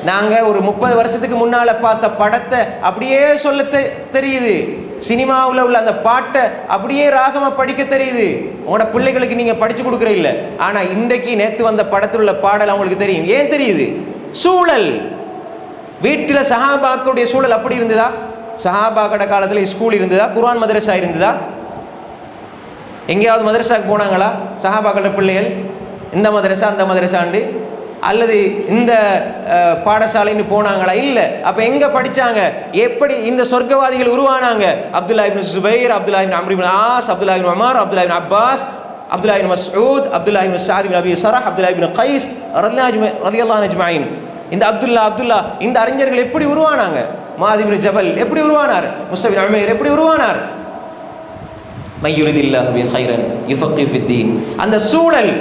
நாங்கள் ஒரு 30 வருஷத்துக்கு முன்னால் பார்த்த படத்தை அப்படியே சொல்ல தெரியுது. சினிமாவில் உள்ள அந்த பாட்டை அப்படியே ராகமாக படிக்க தெரியுது. உங்களோட பிள்ளைகளுக்கு நீங்கள் படித்து கொடுக்குற இல்லை. ஆனால் இன்றைக்கு நேற்று வந்த படத்தில் உள்ள பாடல் அவங்களுக்கு தெரியும். ஏன் தெரியுது? சூழல். வீட்டில் சஹாபாக்களுடைய சூழல் அப்படி இருந்ததா? சஹாபாக்கட காலத்தில் ஸ்கூல் இருந்ததா? குர்ஆன் மதரசா இருந்ததா? எங்கேயாவது மதரசாவுக்கு போனாங்களா சஹாபாக்களோட பிள்ளைகள்? இந்த மதரசா அந்த மதரசாண்டு அல்லது இந்த பாடசாலைன்னு போனாங்களா? இல்லை. அப்போ எங்கே படித்தாங்க? எப்படி இந்த சொர்க்கவாதிகள் உருவானாங்க? அப்துல்லாஹ் இப்னு சுபைர், அப்துல்லாஹ் இப்னு அம்ர் இப்னு ஆஸ், அப்துல்லாஹ் இப்னு உமர், அப்துல்லாஹ் இப்னு அப்பாஸ், அப்துல்லாஹ் இப்னு மஸ்ஊத், அப்துல்லாஹ் இப்னு ஸஅத் இப்னு அபி ஸரஹ், அப்துல்லாஹ் இப்னு கைஸ் ரலியல்லாஹு அஜ்மஈன். இந்த அப்துல்லா இந்த அறிஞர்கள் எப்படி உருவானாங்க? முஆத் இப்னு ஜபல் எப்படி உருவானார்? முஸ்அப் இப்னு உமைர் எப்படி உருவானார்? மையுரிதில்லாஹு பிஹைரன் யுஃபக்கிஹு ஃபித்தீன். அந்த சூழல்,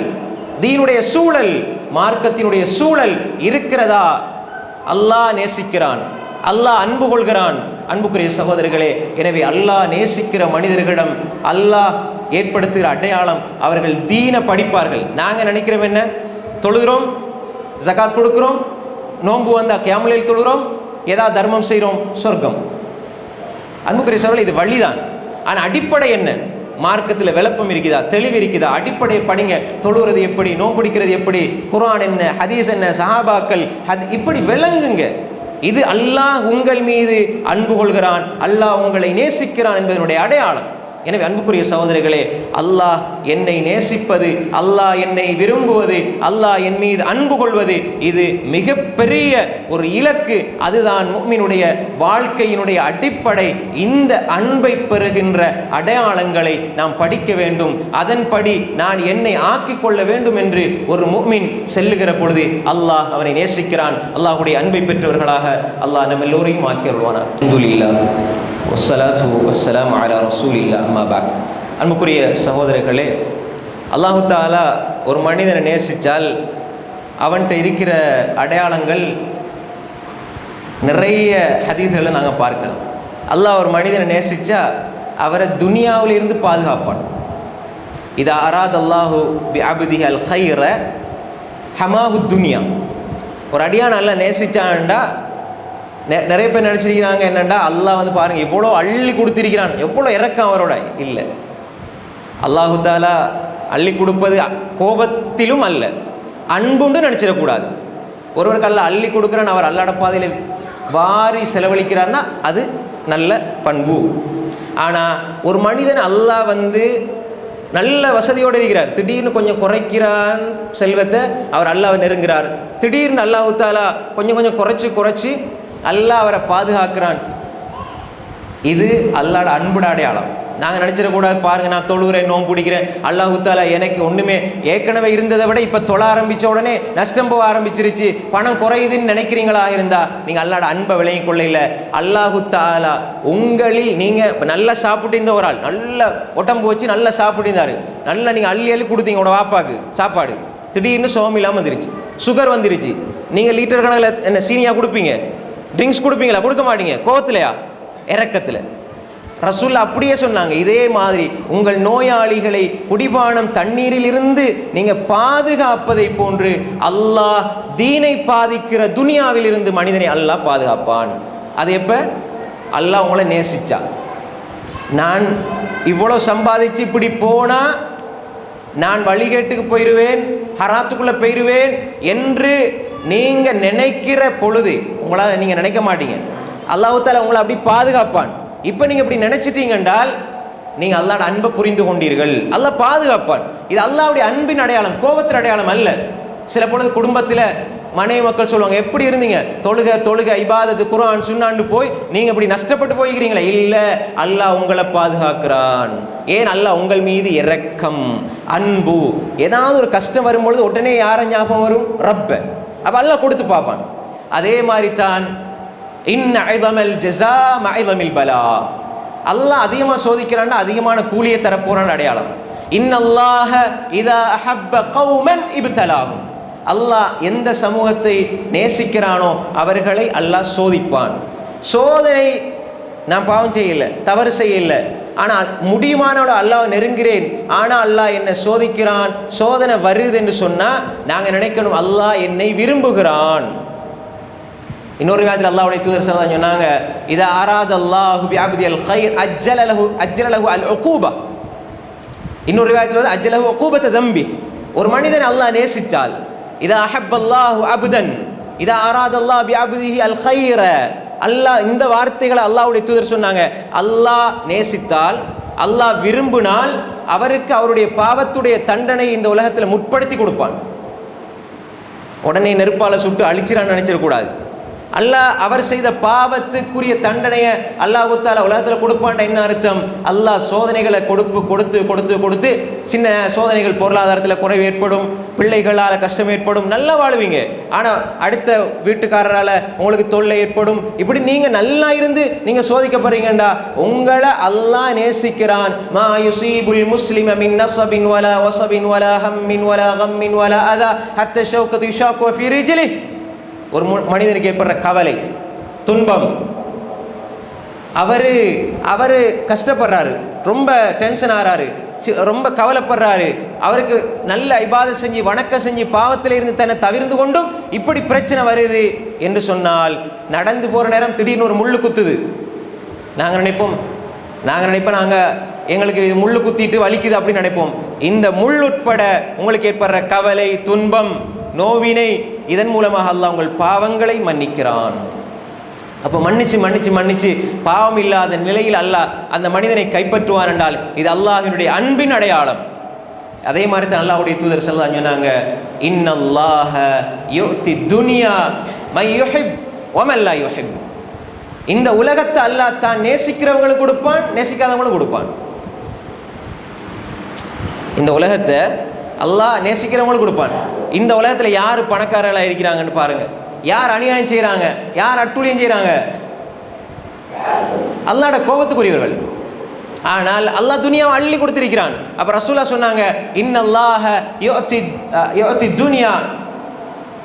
தீனுடைய சூழல், மார்க்கத்தினுடைய சூழல் இருக்கிறதா? அல்லாஹ் நேசிக்கிறான், அல்லாஹ் அன்பு கொள்கிறான். அன்புக்குரிய சகோதரர்களே, எனவே அல்லாஹ் நேசிக்கிற மனிதர்களிடம் அல்லாஹ் ஏற்படுத்துகிற அடையாளம், அவர்கள் தீனை படிப்பார்கள். நாங்கள் நினைக்கிறோம் என்ன, தொழுகிறோம், ஜகாத் கொடுக்கிறோம், நோன்பு வந்தால் கியாமுல் தொழுகிறோம், ஏதாவது தர்மம் செய்கிறோம், சொர்க்கம். அன்புக்குரிய சகோதரர்களே, இது வழிதான். ஆனால் அடிப்படை என்ன? மார்க்கத்தில் விளப்பம் இருக்குதா, தெளிவு இருக்குதா? அடிப்படையை படிங்க. தொழுகிறது எப்படி, நோம்பிடிக்கிறது எப்படி, குர்ஆன் என்ன, ஹதீஸ் என்ன, சஹாபாக்கள் இப்படி விளங்குங்க. இது அல்லாஹ் உங்கள் மீது அன்பு கொள்கிறான், அல்லாஹ் உங்களை நேசிக்கிறான் என்பதனுடைய அடையாளம். எனவே அன்புக்குரிய சகோதரர்களே, அல்லாஹ் என்னை நேசிப்பது, அல்லாஹ் என்னை விரும்புவது, அல்லாஹ் என் மீது அன்பு கொள்வது, இது மிகப்பெரிய ஒரு இலக்கு. அதுதான் முஃமினுடைய வாழ்க்கையினுடைய அடிப்படை. இந்த அன்பை பெறுகின்ற அடையாளங்களை நாம் படிக்க வேண்டும். அதன்படி நான் என்னை ஆக்கிக் கொள்ள வேண்டும் என்று ஒரு முஃமின் செல்லுகிற பொழுது அல்லாஹ் அவனை நேசிக்கிறான். அல்லாஹ்வுடைய அன்பை பெற்றவர்களாக அல்லாஹ் நம்ம எல்லோரையும் ஆக்கி அருள்வானார். அல்ஹம்துலில்லாஹ் வஸ்ஸலாத்து வஸ்ஸலாமு அலா ரசூலில்லாஹ். அம்மா பஅத். அன்புக்குரிய சகோதரர்களே, அல்லாஹு தஆலா ஒரு மனிதனை நேசித்தால் அவன்கிட்ட இருக்கிற அடையாளங்கள் நிறைய ஹதீஸ்களை நாங்கள் பார்க்கலாம். அல்லாஹ் ஒரு மனிதனை நேசித்தா அவரை துனியாவிலிருந்து பாதுகாப்பான். இதா அராத் அல்லாஹு பி அப்திஹி அல் கைர ஹமாஹு துனியா. ஒரு அடியான் நல்லா நேசிச்சான்டா, நிறைய பேர் நினச்சிருக்கிறாங்க என்னென்னா, அல்லாஹ் வந்து பாருங்கள் எவ்வளோ அள்ளி கொடுத்திருக்கிறான், எவ்வளோ இறக்கம் அவரோட. இல்லை, அல்லாஹு தாலா அள்ளி கொடுப்பது கோபத்திலும் அல்ல, அன்புண்டு நினச்சிடக்கூடாது. ஒருவருக்கு அல்ல அள்ளி கொடுக்குறான், அவர் அல்லாட பாதையில் வாரி செலவழிக்கிறார்னா அது நல்ல பண்பு. ஆனால் ஒரு மனிதன் அல்லாஹ் வந்து நல்ல வசதியோடு இருக்கிறார், திடீர்னு கொஞ்சம் குறைக்கிறான் செல்வத்தை, அவர் அல்லாஹ்வை நெருங்கிறார். திடீர்னு அல்லாஹு தாலா கொஞ்சம் குறைச்சி அல்லாஹ் அவரை பாதுகாக்கிறான். இது அல்லாஹ்வோட அன்புட அடையாளம். நாங்கள் நினச்சிடக்கூடாது, பாருங்கள் நான் தொழுகிறேன், நோம்பு பிடிக்கிறேன், அல்லாஹ் தாலா எனக்கு ஒன்றுமே ஏற்கனவே இருந்ததை விட இப்போ தொழ ஆரம்பித்த உடனே நஷ்டம் போக ஆரம்பிச்சிருச்சு, பணம் குறையுதுன்னு நினைக்கிறீங்களா இருந்தா நீங்கள் அல்லாட அன்பை விளங்கி கொள்ள இல்லை. அல்லாஹ் தாலா உங்களில் நீங்கள் நல்லா சாப்பிட்டு இருந்த ஒரு ஆள், நல்ல உடம்பு வச்சு நல்லா சாப்பிட்டு, நல்லா நீங்கள் அள்ளி அள்ளி கொடுத்தீங்க உங்களோட வாப்பாக்கு சாப்பாடு, திடீர்னு சோகம் இல்லாமல் வந்துருச்சு, சுகர் வந்துருச்சு. நீங்கள் லிட்டர் கணக்கில் என்ன சீனியாக கொடுப்பீங்க? ட்ரிங்க்ஸ் கொடுப்பீங்களா? கொடுக்க மாட்டீங்க. கோவத்திலையா? இறக்கத்தில். ரசூல் அப்படியே சொன்னாங்க, இதே மாதிரி உங்கள் நோயாளிகளை குடிபானம் தண்ணீரில் இருந்து நீங்க பாதுகாப்பதை போன்று அல்லாஹ் தீனை பாதிக்கிற துனியாவில் இருந்து மனிதனை அல்லாஹ் பாதுகாப்பான். அது எப்ப? அல்லாஹ் உங்களை நேசிச்சா. நான் இவ்வளோ சம்பாதிச்சு இப்படி போனா நான் வழிகேட்டுக்கு போயிடுவேன், ஹராத்துக்குள்ள போயிடுவேன் என்று நீங்க நினைக்கிற பொழுது உங்களால் நீங்க நினைக்க மாட்டீங்க. அல்லாஹ் தஆலா உங்களை அப்படி பாதுகாப்பான். இப்போ நீங்கள் இப்படி நினைச்சிட்டீங்க என்றால் நீங்கள் அல்லாஹ்வுடைய அன்பை புரிந்து கொண்டீர்கள். அல்லாஹ் பாதுகாப்பான். இது அல்லாஹ்வுடைய அன்பின் அடையாளம், கோபத்தின் அடையாளம் அல்ல. சில பொழுது குடும்பத்தில் மனைவி மக்கள் சொல்லுவாங்க, எப்படி இருந்தீங்க, தொழுக இபாதத்து குர்ஆன் சுன்னான்னு போய் நீங்கள் இப்படி நஷ்டப்பட்டு போய்கிறீங்களே. இல்லை, அல்லாஹ் உங்களை பாதுகாக்கிறான். ஏன்? அல்லாஹ் உங்கள் மீது இரக்கம், அன்பு. ஏதாவது ஒரு கஷ்டம் வரும்பொழுது உடனே யாரை ஞாபகம் வரும்? ரப்ப. அப்போ அல்லாஹ் கொடுத்து பார்ப்பான். அதே மாதிரி தான் அல்லாஹ் அதிகமாக சோதிக்கிறான்னா அதிகமான கூலியை தரப்போறான்னு அடையாளம். இன்னல்லாஹ இதா அஹப்ப கௌமன் இப்தலாஹும். அல்லாஹ் எந்த சமூகத்தை நேசிக்கிறானோ அவர்களை அல்லாஹ் சோதிப்பான். சோதனை, நான் பாவம் செய்யல, தவறு செய்யல, ஆனால் முடியுமானோட அல்லாஹ் நெருங்கிறேன், ஆனால் அல்லாஹ் என்னை சோதிக்கிறான். சோதனை வருது என்று சொன்னா நாங்க நினைக்கணும் அல்லாஹ் என்னை விரும்புகிறான். இன்னொரு விதத்தில் அல்லாஹ்வுடைய தூதர் ஸல்லல்லாஹு அலைஹி வஸல்லம் சொன்னாங்க, இதா அராத அல்லாஹு பிஅப்தில் கைர் அஜ்ஜலஹு அல் உகூபா. இன்னொரு விதத்தில் வந்து அஜ்ஜலஹு உகூபத தம்பி. ஒரு மனிதனை அல்லாஹ் நேசித்தால், இதா அஹப்ப அல்லாஹு அப்தன் இதா அராத அல்லாஹ் பிஅப்திஹி அல் கைர. அல்லாஹ் இந்த வார்த்தைகளை அல்லாஹ்வுடைய தூதர் சொன்னாங்க. அல்லாஹ் நேசித்தால், அல்லாஹ் விரும்பினால் அவருக்கு அவருடைய பாவத்துடைய தண்டனை இந்த உலகத்தில் முற்படுத்தி கொடுப்பான். உடனே நெருப்பால சுட்டு அழிச்சிடான்னு நினைச்சிடக்கூடாது. அல்லாஹ் அவர் செய்த பாவத்துக்குரிய தண்டனையை அல்லாஹ் தஆலா உலகத்தில் கொடுப்பான்டா என்ன அர்த்தம்? அல்லாஹ் சோதனைகளை கொடுத்து சின்ன சோதனைகள், பொருளாதாரத்தில் குறைவு ஏற்படும், பிள்ளைகளால் கஷ்டம் ஏற்படும், நல்லா வாழுவீங்க. ஆனால் அடுத்த வீட்டுக்காரரால் உங்களுக்கு தொல்லை ஏற்படும். இப்படி நீங்கள் நல்லா இருந்து நீங்கள் சோதிக்கப்படுறீங்கண்டா உங்களை அல்லாஹ் நேசிக்கிறான். மா யுஸீபுல் முஸ்லிம மின் நஸபின் வலா வஸபின் வலா ஹம்மின் வலா கம்மின் வலா அதா ஹத்தா ஷௌகத்து யுஷாக்கு ஃபீ ரிஜ்லிஹி. ஒரு மனிதனுக்கு ஏற்படுற கவலை, துன்பம், அவரு கஷ்டப்படுறாரு, ரொம்ப டென்ஷன் ஆகிறாரு, ரொம்ப கவலைப்படுறாரு, அவருக்கு நல்ல இபாதத் செஞ்சு வணக்கம் செஞ்சு பாவத்தில் இருந்து தன்னை தவிர்ந்து கொண்டும் இப்படி பிரச்சனை வருது என்று சொன்னால், நடந்து போகிற நேரம் திடீர்னு ஒரு முள்ளு குத்துது. நாங்கள் நினைப்போம் எங்களுக்கு முள்ளு குத்திட்டு வலிக்குது அப்படின்னு நினைப்போம். இந்த முள் உட்பட உங்களுக்கு ஏற்படுற கவலை, துன்பம், நோவினை, இதன் மூலமாக அல்லாஹ் உங்கள் பாவங்களை மன்னிக்கிறான். அப்போ மன்னிச்சு பாவம் இல்லாத நிலையில் அல்லாஹ் அந்த மனிதனை கைப்பற்றுவான் என்றால் இது அல்லாஹ்வினுடைய அன்பின் அடையாளம். அதே மாதிரி தான் அல்லாஹ்வுடைய தூதர் ஸல்லல்லாஹு அலைஹி வஸல்லம் சொன்னாங்க, இன்னல்லாஹ யுத்தி துன்யா மை யுஹிப் வ மன் லா யுஹிப். இந்த உலகத்தை அல்லாஹ் தான் நேசிக்கிறவங்களுக்கு கொடுப்பான், நேசிக்காதவங்களுக்கு கொடுப்பான். இந்த உலகத்தை அல்லாஹ் நேசிக்கிறவங்களுக்கு கொடுப்பான். இந்த உலகத்தில் யார் பணக்காரர்களாக இருக்கிறாங்கன்னு பாருங்க, யார் அநியாயம் செய்கிறாங்க, யார் அட்டுழியம் செய்கிறாங்க, அல்லாஹ்வோட கோபத்துக்குரியவர்கள். ஆனால் அல்லாஹ் துனியாவை அள்ளி கொடுத்திருக்கிறான். அப்போ ரசூலுல்லாஹ் சொன்னாங்க, இன்னல்லாஹ யுத்தி துன்யா,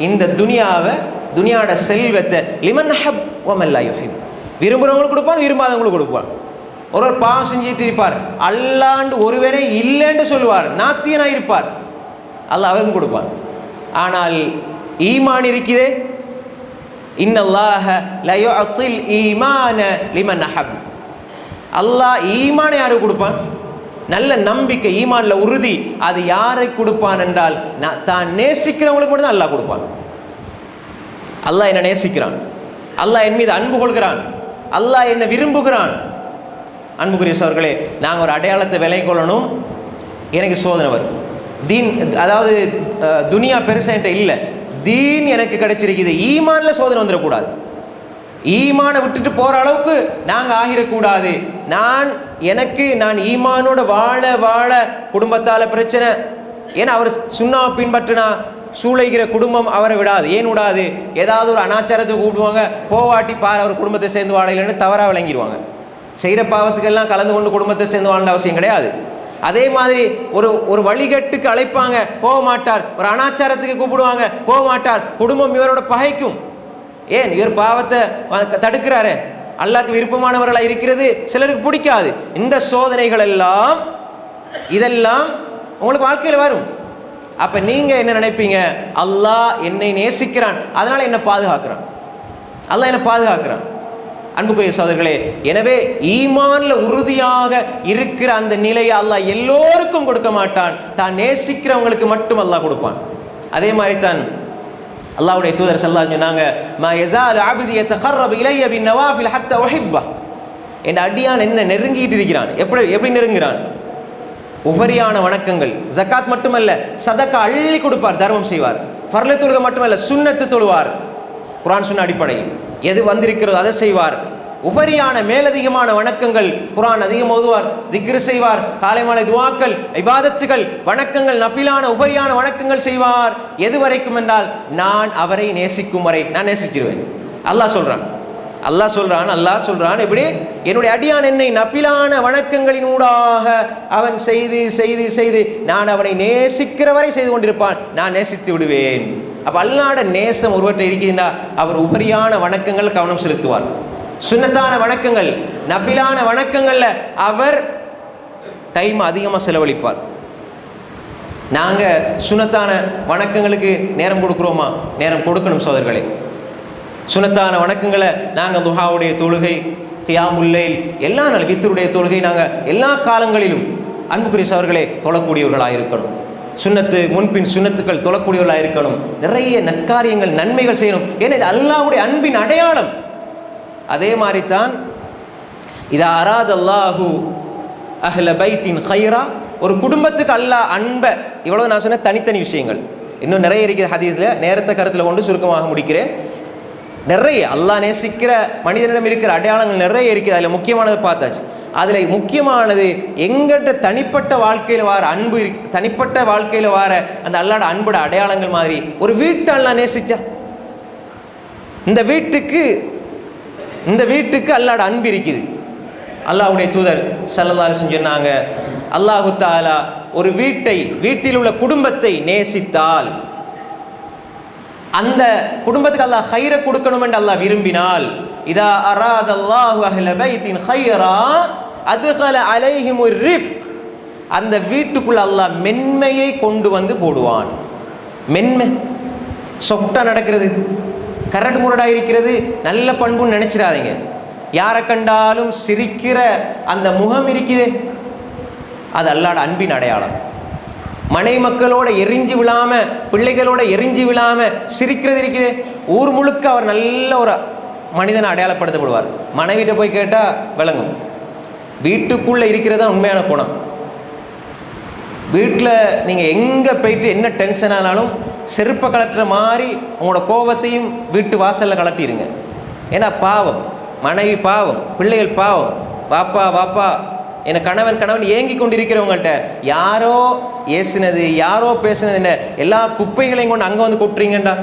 இந்த துனியாவை, துனியாவோட செல்வத்தை லிமன் ஹப் வ மன் லா யுஹிப், விரும்புகிறவங்களுக்கு கொடுப்பான், விரும்பாதவங்களுக்கு கொடுப்பான். ஒரு பாவம் செஞ்சுட்டு இருப்பார், அல்லாண்டு ஒருவரே இல்லைன்னு சொல்லுவார், நாத்தியனாக இருப்பார், அல்லாஹ் அவருக்கும் கொடுப்பான். ஆனால் ஈமான் இருக்குதே, இன்னல்லாஹ லா யுஅத்தில் ஈமான லிமன் அஹப். அல்லாஹ் ஈமானை யாருக்கு கொடுப்பான்? நல்ல நம்பிக்கை, ஈமான்ல உறுதி, அது யாரை கொடுப்பான் என்றால் தான் நேசிக்கிறவங்களுக்கு மட்டும் தான் அல்லாஹ் கொடுப்பான். அல்லாஹ் என்னை நேசிக்கிறான், அல்லாஹ் என் மீது அன்பு கொள்கிறான், அல்லாஹ் என்னை விரும்புகிறான். அன்புக்குரிய சகோதரர்களே, நாங்கள் ஒரு அடையாளத்தை விலை கொள்ளணும். எனக்கு சோதனை வரும், தீன், அதாவது துனியா பெருசாக இல்லை, தீன் எனக்கு கிடைச்சிருக்குது, ஈமான்ல சோதனை வந்துடக்கூடாது. ஈமானை விட்டுட்டு போற அளவுக்கு நாங்க ஆகிடக்கூடாது. நான் ஈமானோட வாழ வாழ குடும்பத்தால பிரச்சனை. ஏன்னா அவர் சுண்ணாவை பின்பற்றினா சூளைகிற குடும்பம் அவரை விடாது. ஏன் விடாது? ஏதாவது ஒரு அனாச்சாரத்தை கூப்பிடுவாங்க, போவாட்டி பார் அவர் குடும்பத்தை சேர்ந்து வாழையிலன்னு தவறாக விளங்கிடுவாங்க. செய்கிற பாவத்துக்கெல்லாம் கலந்து கொண்டு குடும்பத்தை சேர்ந்து வாழ அவசியம் கிடையாது. அதே மாதிரி ஒரு வழிகட்டுக்கு அழைப்பாங்க, போக மாட்டார். ஒரு அனாச்சாரத்துக்கு கூப்பிடுவாங்க, போக மாட்டார். குடும்பம் இவரோட பகைக்கும். ஏன்? இவர் பாவத்தை தடுக்கிறாரு. அல்லாஹ்க்கு விருப்பமானவர்களாக இருக்கிறது சிலருக்கு பிடிக்காது. இந்த சோதனைகள் எல்லாம் இதெல்லாம் உங்களுக்கு வாழ்க்கையில் வரும். அப்ப நீங்க என்ன நினைப்பீங்க? அல்லாஹ் என்னை நேசிக்கிறான், அதனால என்ன பாதுகாக்கிறான். அல்லாஹ் என்ன பாதுகாக்கிறான். அன்புக்குரிய சகோதரர்களே, எனவே ஈமான்ல உறுதியாக இருக்கிற அந்த நிலையை அல்லாஹ் எல்லோருக்கும் கொடுக்க மாட்டான். தான் நேசிக்கிறவங்களுக்கு மட்டும் அல்லாஹ் கொடுப்பான். அதே மாதிரி தான் அல்லாஹ்வுடைய தூதர் ஸல்லல்லாஹு அலைஹி சொன்னாங்க, மா யஸாலு அப்தி யதகர்ரபு இலைய பின் நவாஃபில் ஹத்தா உஹிப்ப. என் அடியான் என்ன நெருங்கிட்டு இருக்கிறான். எப்படி நெருங்குறான்? உபரியான வணக்கங்கள், ஜக்காத் மட்டுமல்ல, சதக்கா அள்ளி கொடுப்பார், தர்மம் செய்வார். ஃபர்லு தொழுகை மட்டுமல்ல, சுன்னத்து தொழுவார். குர்ஆன் சுன்ன அடிப்படையில் எது வந்திருக்கிறதோ அதை செய்வார். உபரியான மேலதிகமான வணக்கங்கள், குர்ஆன் அதிகம் ஓதுவார், திக்ர் செய்வார், காலை மாலை துஆக்கள், இபாதத்துகள், வணக்கங்கள், நஃபிலான உபரியான வணக்கங்கள் செய்வார். எது வரைக்கும் என்றால் நான் அவரை நேசிக்கும் வரை நான் நேசிச்சிருவேன். அல்லாஹ் சொல்றான் எப்படி? என்னுடைய அடியான் என்னை நஃபிலான வணக்கங்களினூடாக அவன் செய்து செய்து செய்து நான் அவனை நேசிக்கிற வரை செய்து கொண்டிருப்பான், நான் நேசித்து விடுவேன். அப்ப அல்லாஹ்வுடைய நேசம் ஒருவற்றை இருக்கின்றா அவர் உபரியான வணக்கங்கள் கவனம் செலுத்துவார். சுன்னத்தான வணக்கங்கள், நஃபிலான வணக்கங்கள்ல அவர் டைம் அதிகமாக செலவழிப்பார். நாங்க சுன்னத்தான வணக்கங்களுக்கு நேரம் கொடுக்குறோமா? நேரம் கொடுக்கணும் சகோதரர்களே. சுன்னத்தான வணக்கங்களை நாங்கள் துஹாவுடைய தொழுகை, கியாமுல் லைல், எல்லா நாள் வித்ருடைய தொழுகை நாங்கள் எல்லா காலங்களிலும் அன்புக்குரிய சகோதரர்களே தொழக்கூடியவர்களாக இருக்கணும். சுன்னத்து முன்பின் சுன்னத்துக்கள் தொழக்கூடியவர்களாக இருக்கணும். நிறைய நற்காரியங்கள் நன்மைகள் செய்யணும். ஏன்னா இது அல்லாஹ்வுடைய அன்பின் அடையாளம். அதே மாதிரி தான் இதா அராத அல்லாஹு அஹ்ல பைத்தின் ஹைரா, ஒரு குடும்பத்துக்கு அல்லாஹ் அன்பை, இவ்வளவு நான் சொன்ன தனித்தனி விஷயங்கள் இன்னும் நிறைய இருக்குது ஹதீஸ்ல. நேரத்தை கருத்தில் கொண்டு சுருக்கமாக முடிக்கிறேன். நிறைய அல்லாஹ் நேசிக்கிற மனிதனிடம் இருக்கிற அடையாளங்கள் நிறைய இருக்குது. அதில் முக்கியமானது பார்த்தாச்சு. அதில் முக்கியமானது எங்கிட்ட தனிப்பட்ட வாழ்க்கையில் வார அன்பு தனிப்பட்ட வாழ்க்கையில் வார அந்த அல்லாட அன்போட அடையாளங்கள் மாதிரி ஒரு வீட்டை அல்லாஹ் நேசிச்சா, இந்த வீட்டுக்கு அல்லாட அன்பு இருக்குது. அல்லாஹ்வுடைய தூதர் ஸல்லல்லாஹு அலைஹி வஸல்லம் சொன்னாங்க, அல்லாஹு தஆலா ஒரு வீட்டில் உள்ள குடும்பத்தை நேசித்தால், அந்த குடும்பத்துக்கு அல்லாஹ் ஹைர கொடுக்கணும் என்று அல்லாஹ் விரும்பினால், இதா அராத அல்லாஹு அஹ்ல பைத்தின் ஹைரா அத்கல அலைஹிமுர் ரிஃப்க், அந்த வீட்டுக்குள்ள அல்லாஹ் மென்மையை கொண்டு வந்து போடுவான். மென்மை சாஃப்டா நடக்கிறது, கரடு முரடா இருக்கிறது, நல்ல பண்புன்னு நினைச்சிடாதீங்க. யாரை கண்டாலும் சிரிக்கிற அந்த முகம் இருக்குதே, அது அல்லாஹ்வுடைய அன்பின் அடையாளம். மனைவி மக்களோட எரிஞ்சு விழாம, பிள்ளைகளோட எரிஞ்சு விழாம சிரிக்கிறது இருக்குது, ஊர் முழுக்க அவர் நல்ல ஒரு மனிதனை அடையாளப்படுத்தப்படுவார். மனைவிட்ட போய் கேட்டா விளங்கும். வீட்டுக்குள்ள இருக்கிறதா உண்மையான குணம். வீட்டில் நீங்கள் எங்கே போயிட்டு என்ன டென்ஷன் ஆனாலும் செருப்பை கலட்டுற மாதிரி உங்களோட கோபத்தையும் வீட்டு வாசலில் கலட்டிடுங்க. ஏன்னா பாவம், மனைவி பாவம், பிள்ளைகள் பாவம். வாப்பா என கணவன் ஏங்கி கொண்டிருக்கிறவங்கள்ட்ட யாரோ ஏசினது, யாரோ பேசினது, என்ன எல்லா குப்பைகளையும் கொண்டு அங்கே வந்து கொட்டுறீங்கண்டா.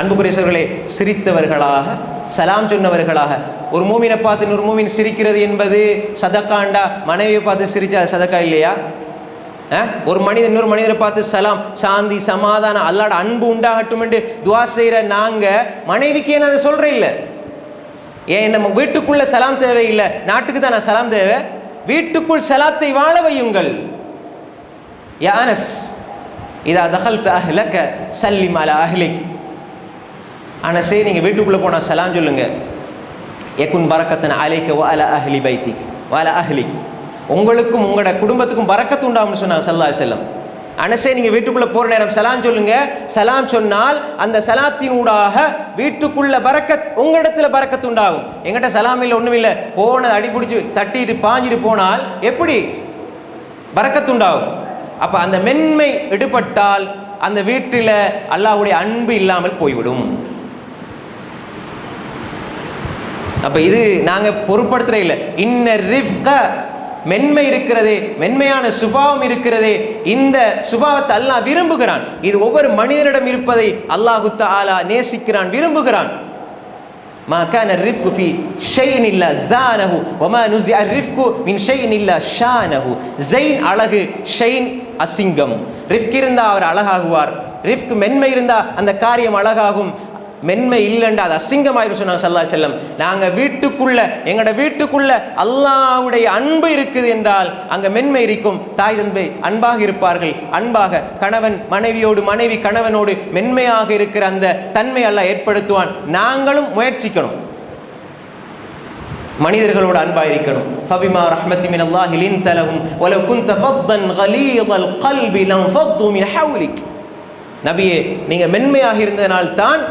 அன்புக்குரியவர்களே, சிரித்தவர்களாக, சலாம் சொன்னவர்களாக, ஒரு மூமினை பார்த்து இன்னொரு மூமின் சிரிக்கிறது என்பது சதக்காண்டா. மனைவியை பார்த்து சிரிச்சா சதக்கா இல்லையா? ஒரு மனிதன் இன்னொரு மனிதரை பார்த்து சலாம், சாந்தி, சமாதானம், அல்லாஹ்வுடைய அன்பு உண்டாகட்டும் என்று துஆ செய்கிற நாங்கள் மனைவிக்கு ஏன் அதை சொல்கிற இல்லை? ஏன் நம்ம வீட்டுக்குள்ள சலாம் தேவையில்லை, நாட்டுக்கு தான் நான் சலாம் தேவை. வீட்டுக்குள் சலாத்தை வாழ வையுங்கள். யா அனஸ் இதா தகல்த அஹ்லக சல்லிம் அலா அஹ்லிக். அனஸே, நீங்கள் வீட்டுக்குள்ளே போனால் சலாம் சொல்லுங்க. யகுன் பரக்கத்தன் அலைக்க வ அலா அஹ்லி பைத்திக் வ அலா அஹ்லிக். உங்களுக்கும் உங்களோட குடும்பத்துக்கும் பரக்கத்து உண்டாகும்னு சொன்னாங்க ஸல்லல்லாஹு அலைஹி வஸல்லம். அனஸே, நீங்கள் வீட்டுக்குள்ளே போகிற நேரம் சலாம் சொல்லுங்க. சலாம் சொன்னால் அந்த சலாத்தின் ஊடாக வீட்டுக்குள்ள பரக்கத், உங்களிடத்துல பரக்கத்து உண்டாகும். எங்கிட்ட சலாம் இல்லை, ஒன்றும் இல்லை, போன அடிபிடிச்சு தட்டிட்டு பாஞ்சிட்டு போனால் எப்படி பரக்கத்து உண்டாகும்? அப்போ அந்த மென்மை எடுபட்டால் அந்த வீட்டில் அல்லாஹ்வுடைய அன்பு இல்லாமல் போய்விடும். அப்போ இது நாங்கள் பொருட்படுத்துறே இல்லை. இன்ன ரிஃப்க, மென்மை இருக்கிறதே, மென்மையான சுபாவம் இருக்கிறதே, இந்த சுபாவத்தை அல்லாஹ் விரும்புகிறான். இது ஒவ்வொரு மனிதனிடம் இருப்பதை அல்லாஹு தஆலா நேசிக்கிறான், விரும்புகிறான். மா கான ரிஃப்கு ஃபி ஷைஇன் இல்லா ஸானஹு வமா நுஸிஅ ரிஃப்கு மின் ஷைஇன் இல்லா ஷானஹு. ஸைன் அழகு, ஷைன் அசிங்கம். ரிஃப்க் இருந்தா அவர் அழகாகுவார், ரிஃப்க் மென்மை இருந்தா அந்த காரியம் அழகாகும். மென்மை இல்லைண்டா அது அசிங்கமாயிரு சொன்னாங்க ஸல்லல்லாஹு அலைஹி வஸல்லம். நாங்கள் வீட்டுக்குள்ள, எங்களோட வீட்டுக்குள்ள அல்லாஹ்வுடைய அன்பு இருக்குது என்றால் அங்கே மென்மை இருக்கும். தாய் தந்தை அன்பாக இருப்பார்கள், அன்பாக கணவன் மனைவியோடு, மனைவி கணவனோடு மென்மையாக இருக்கிற அந்த தன்மை அல்லாஹ் ஏற்படுத்துவான். நாங்களும் முயற்சிக்கணும், மனிதர்களோடு அன்பாக இருக்கணும். ஃபபிமா ரஹ்மத்தி மினல்லாஹி லின்த லஹும் வலவ் குன்த ஃபத்தன் கலீதல் கல்பி லன்ஃபது மின் ஹவ்லிக். நபியே, நீங்க மென்மையாக இருந்ததனால் தான்,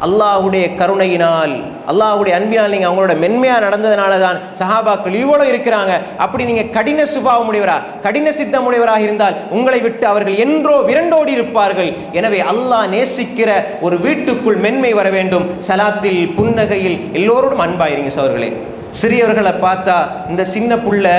அல்லாஹ்வுடைய கருணையினால், அல்லாஹ்வுடைய அன்பினால் நீங்கள் அவங்களோட மென்மையாக நடந்ததுனால தான் சஹாபாக்கள் இவ்வளோ இருக்கிறாங்க. அப்படி நீங்கள் கடின சுபாவம் உடையவரா, கடின சித்தம் உடையவராக இருந்தால் உங்களை விட்டு அவர்கள் என்றோ விரண்டோடி இருப்பார்கள். எனவே அல்லாஹ் நேசிக்கிற ஒரு வீட்டுக்குள் மென்மை வர வேண்டும். சலாத்தில், புன்னகையில் எல்லோரோடும் அன்பாயிருங்க சகோதரர்களே. சிறியவர்களை பார்த்தா, இந்த சின்ன புள்ள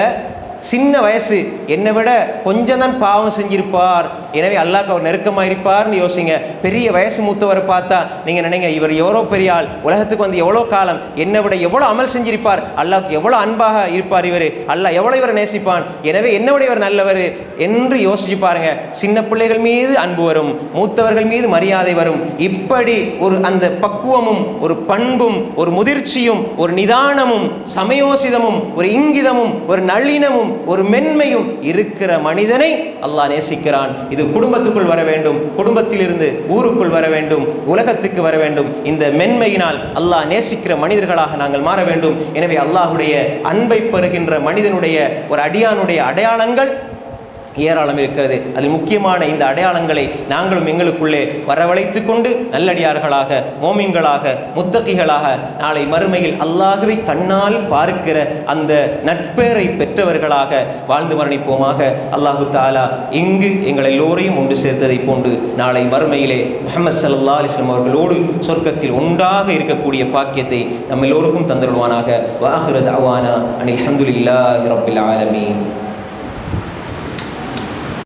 சின்ன வயசு, என்னை விட கொஞ்சம் தான் பாவம் செஞ்சிருப்பார், எனவே அல்லாஹ்க்கு அவர் நெருக்கமாக இருப்பார்னு யோசிங்க. பெரிய வயசு மூத்தவரை பார்த்தா நீங்கள் நினைங்க, இவர் எவ்வளோ பெரிய ஆள், உலகத்துக்கு வந்து எவ்வளோ காலம், என்னை விட எவ்வளோ அமல் செஞ்சிருப்பார், அல்லாஹ்க்கு எவ்வளோ அன்பாக இருப்பார் இவர், அல்லாஹ் எவ்வளோ இவரை நேசிப்பான், எனவே என்னை விட இவர் நல்லவர் என்று யோசிச்சு பாருங்க. சின்ன பிள்ளைகள் மீது அன்பு வரும், மூத்தவர்கள் மீது மரியாதை வரும். இப்படி ஒரு அந்த பக்குவமும், ஒரு பண்பும், ஒரு முதிர்ச்சியும், ஒரு நிதானமும், சமயோசிதமும், ஒரு இங்கிதமும், ஒரு நல்லினமும், ஒரு மென்மையும் இருக்கிற மனிதனை அல்லாஹ் நேசிக்கிறான். இது குடும்பத்துக்குள் வர வேண்டும், குடும்பத்தில் இருந்து ஊருக்குள் வர வேண்டும், உலகத்துக்கு வர வேண்டும். இந்த மென்மையினால் அல்லாஹ் நேசிக்கிற மனிதர்களாக நாங்கள் மாற வேண்டும். எனவே அல்லாஹ்வுடைய அன்பை பெறுகின்ற மனிதனுடைய, ஒரு அடியானுடைய அடையாளங்கள் ஏராளம் இருக்கிறது. அதில் முக்கியமான இந்த அடையாளங்களை நாங்களும் எங்களுக்குள்ளே வரவழைத்து கொண்டு நல்லடியார்களாக, மோமின்களாக, முத்தகிகளாக நாளை மறுமையில் அல்லாஹ்வை கண்ணால் பார்க்கிற அந்த நட்பேரை பெற்றவர்களாக வாழ்ந்து மரணிப்போமாக. அல்லாஹு தஆலா இங்கு எங்கள் எல்லோரையும் ஒன்று சேர்த்ததை போன்று நாளை மறுமையிலே முஹம்மது ஸல்லல்லாஹு அலைஹி வஸல்லம் அவர்களோடு சொர்க்கத்தில் ஒன்றாக இருக்கக்கூடிய பாக்கியத்தை நம்ம எல்லோருக்கும் தந்தருள்வானாக. வ ஆகிரு தஅவானா அனில் ஹம்துலில்லாஹி ரப்பில் ஆலமீன்.